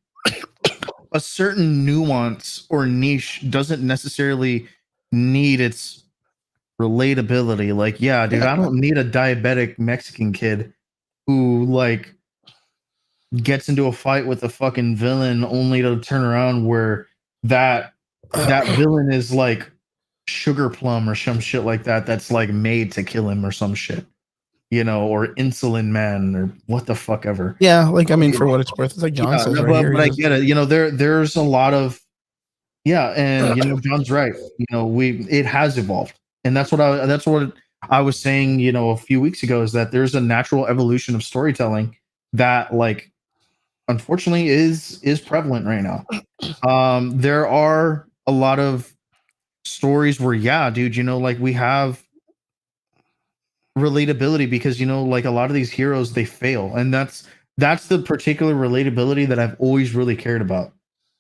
a certain nuance or niche doesn't necessarily need its relatability. Like, yeah, dude, I don't need a diabetic Mexican kid who like gets into a fight with a fucking villain only to turn around where that villain is like Sugar Plum or some shit like that, that's like made to kill him or some shit, you know, or Insulin Man or what the fuck ever. Yeah, like, I mean, for what it's worth, it's like John says right here. But I get it. You know, there's a lot of, yeah, and you know, John's right. You know, it has evolved, and that's what I was saying. You know, a few weeks ago, is that there's a natural evolution of storytelling that, like, unfortunately, is prevalent right now. There are a lot of stories where, yeah, dude, you know, like we have relatability because, you know, like a lot of these heroes, they fail, and that's the particular relatability that I've always really cared about.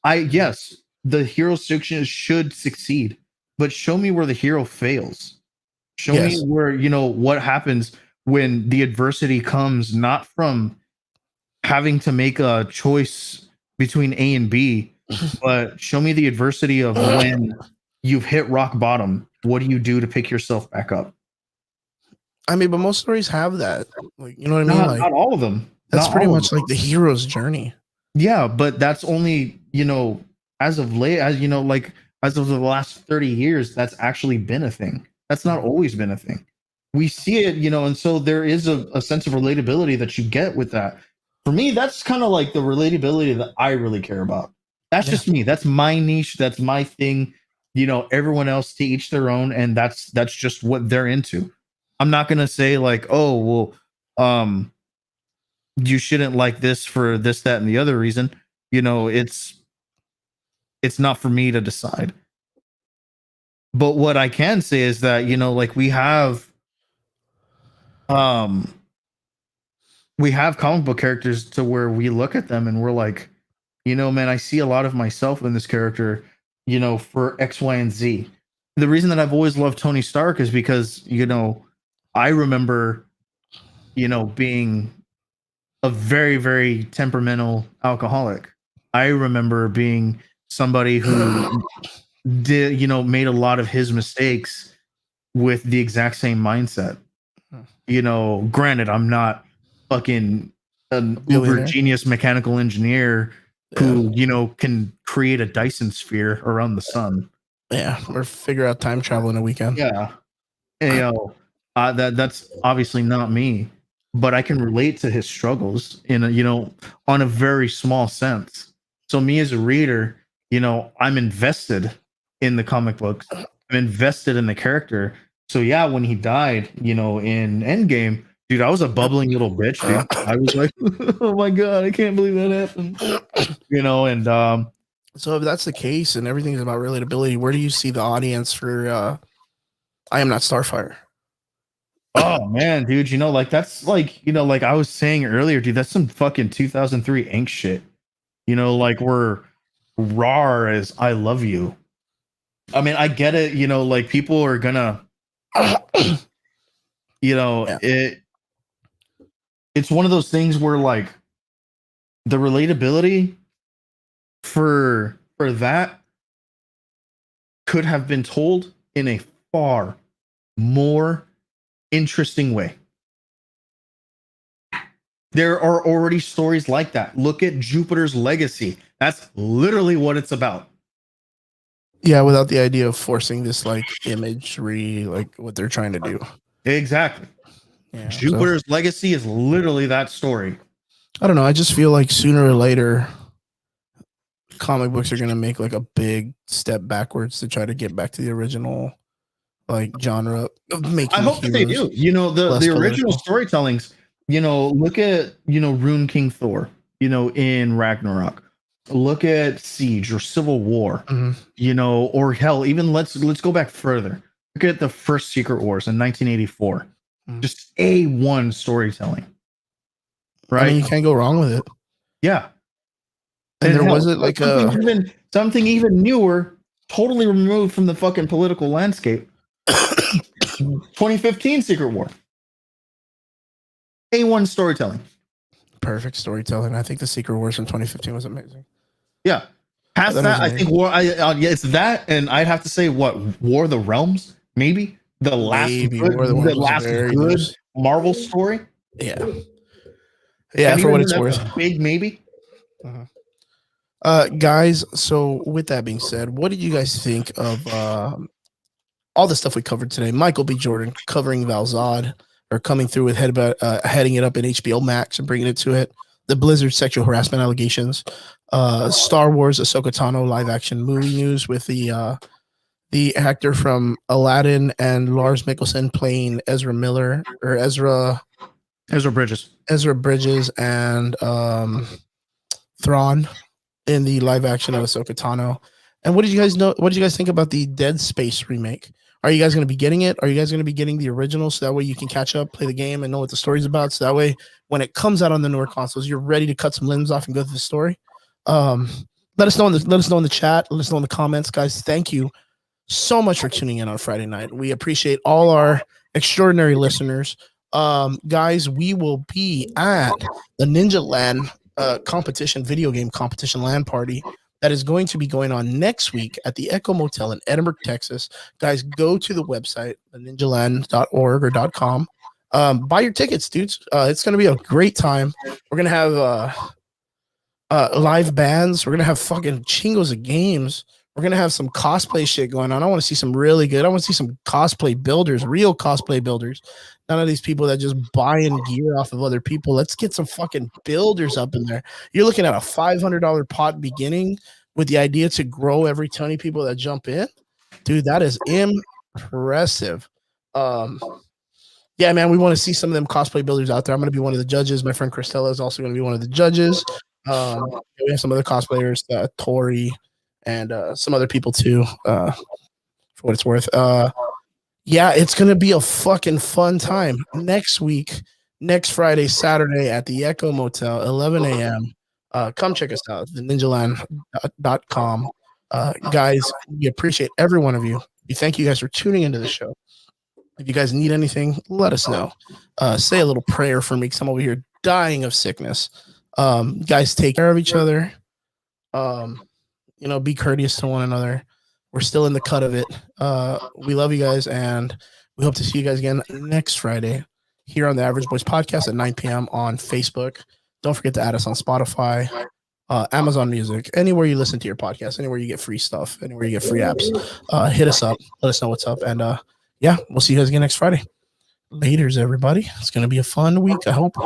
Yes, the hero section should succeed, but show me where the hero fails. Show me where, you know, what happens when the adversity comes not from having to make a choice between A and B, but show me the adversity of when you've hit rock bottom. What do you do to pick yourself back up? I mean, but most stories have that. Like, you know what I mean? Not, Like, not all of them. That's pretty much like the hero's journey. Yeah, but that's only, you know, as of late, as you know, like as of the last 30 years, that's actually been a thing. That's not always been a thing. We see it, you know, and so there is a sense of relatability that you get with that. For me, that's kind of like the relatability that I really care about. That's just me. That's my niche. That's my thing. You know, everyone else to each their own, and that's just what they're into. I'm not gonna say like, oh, well, you shouldn't like this for this, that, and the other reason. You know, it's not for me to decide. But what I can say is that, you know, like we have comic book characters to where we look at them and we're like, you know, man, I see a lot of myself in this character, you know, for X, Y, and Z. The reason that I've always loved Tony Stark is because, you know, I remember, you know, being a very, very temperamental alcoholic. I remember being somebody who did, you know, made a lot of his mistakes with the exact same mindset. You know, granted, I'm not fucking an uber genius mechanical engineer who, you know, can create a Dyson sphere around the sun. Yeah, or figure out time travel in a weekend. Yeah. You know, that's obviously not me, but I can relate to his struggles in a, you know, on a very small sense. So me as a reader, you know, I'm invested in the comic books. I'm invested in the character. So yeah, when he died, you know, in Endgame, dude, I was a bubbling little bitch, dude. I was like, oh my god, I can't believe that happened. You know, and so if that's the case and everything's about relatability, where do you see the audience for I Am Not Starfire? Oh man, dude, you know, like that's like, you know, like I was saying earlier, dude, that's some fucking 2003 ink shit. You know, like we're raw as I love you. I mean, I get it, you know, like people are gonna you know, Yeah. it's one of those things where like the relatability for that could have been told in a far more interesting way. There are already stories like that. Look at Jupiter's Legacy. That's literally what it's about. Yeah, without the idea of forcing this like imagery, like what they're trying to do. Exactly. Yeah, Jupiter's Legacy is literally that story. I don't know. I just feel like sooner or later, comic books are gonna make like a big step backwards to try to get back to the original like genre of making I hope that they heroes do. You know, less the original political. storytellings, you know, look at, you know, Rune King Thor, you know, in Ragnarok. Look at Siege or Civil War, you know, or hell, even let's go back further. Look at the first Secret Wars in 1984. Just A1 storytelling. Right? I mean, you can't go wrong with it. Yeah. And there hell, was it like something even newer, totally removed from the fucking political landscape. 2015 Secret War. A1 storytelling. Perfect storytelling. I think the Secret Wars from 2015 was amazing. Yeah. Past that, I think War. Yeah, it's that, and I'd have to say what War of the Realms, maybe the last good Marvel story. Yeah. Yeah, for what it's worth. Big maybe. Guys, so with that being said, what did you guys think of all the stuff we covered today? Michael B. Jordan covering Val-Zod, or coming through with heading it up in HBO Max and bringing it to it. The Blizzard sexual harassment allegations. Star Wars Ahsoka Tano live action movie news with the actor from Aladdin and Lars Mikkelsen playing Ezra Bridges and Thrawn in the live action of Ahsoka Tano. And what did you guys know? What did you guys think about the Dead Space remake? Are you guys going to be getting it? Are you guys going to be getting the original so that way you can catch up, play the game, and know what the story's about? So that way, when it comes out on the newer consoles, you're ready to cut some limbs off and go through the story. Let us know in the chat. Let us know in the comments, guys. Thank you so much for tuning in on Friday night. We appreciate all our extraordinary listeners. Guys, we will be at the Ninja Land video game competition LAN party that is going to be going on next week at the Echo Motel in Edinburgh, Texas. Guys, go to the website, ninjaland.org or .com. Buy your tickets, dudes. It's going to be a great time. We're going to have live bands. We're going to have fucking chingos of games. We're going to have some cosplay shit going on. I want to see some really good. I want to see some cosplay builders, real cosplay builders. None of these people that just buying gear off of other people. Let's get some fucking builders up in there. You're looking at a $500 pot beginning with the idea to grow every 20 people that jump in. Dude, that is impressive. Yeah, man, we want to see some of them cosplay builders out there. I'm going to be one of the judges. My friend Christella is also going to be one of the judges. We have some other cosplayers, Tori, and some other people too, for what it's worth. Yeah, it's going to be a fucking fun time. Next week, next Friday, Saturday at the Echo Motel, 11 a.m. Come check us out, the ninjaland.com. Guys, we appreciate every one of you. We thank you guys for tuning into the show. If you guys need anything, let us know. Say a little prayer for me because I'm over here dying of sickness. Guys, take care of each other. Be courteous to one another. We're still in the cut of it. We love you guys, and we hope to see you guys again next Friday here on the Average Boys Podcast at 9 p.m. on Facebook. Don't forget to add us on Spotify, Amazon Music, anywhere you listen to your podcast, anywhere you get free stuff, anywhere you get free apps. Hit us up. Let us know what's up. And yeah, we'll see you guys again next Friday. Laters, everybody. It's going to be a fun week, I hope.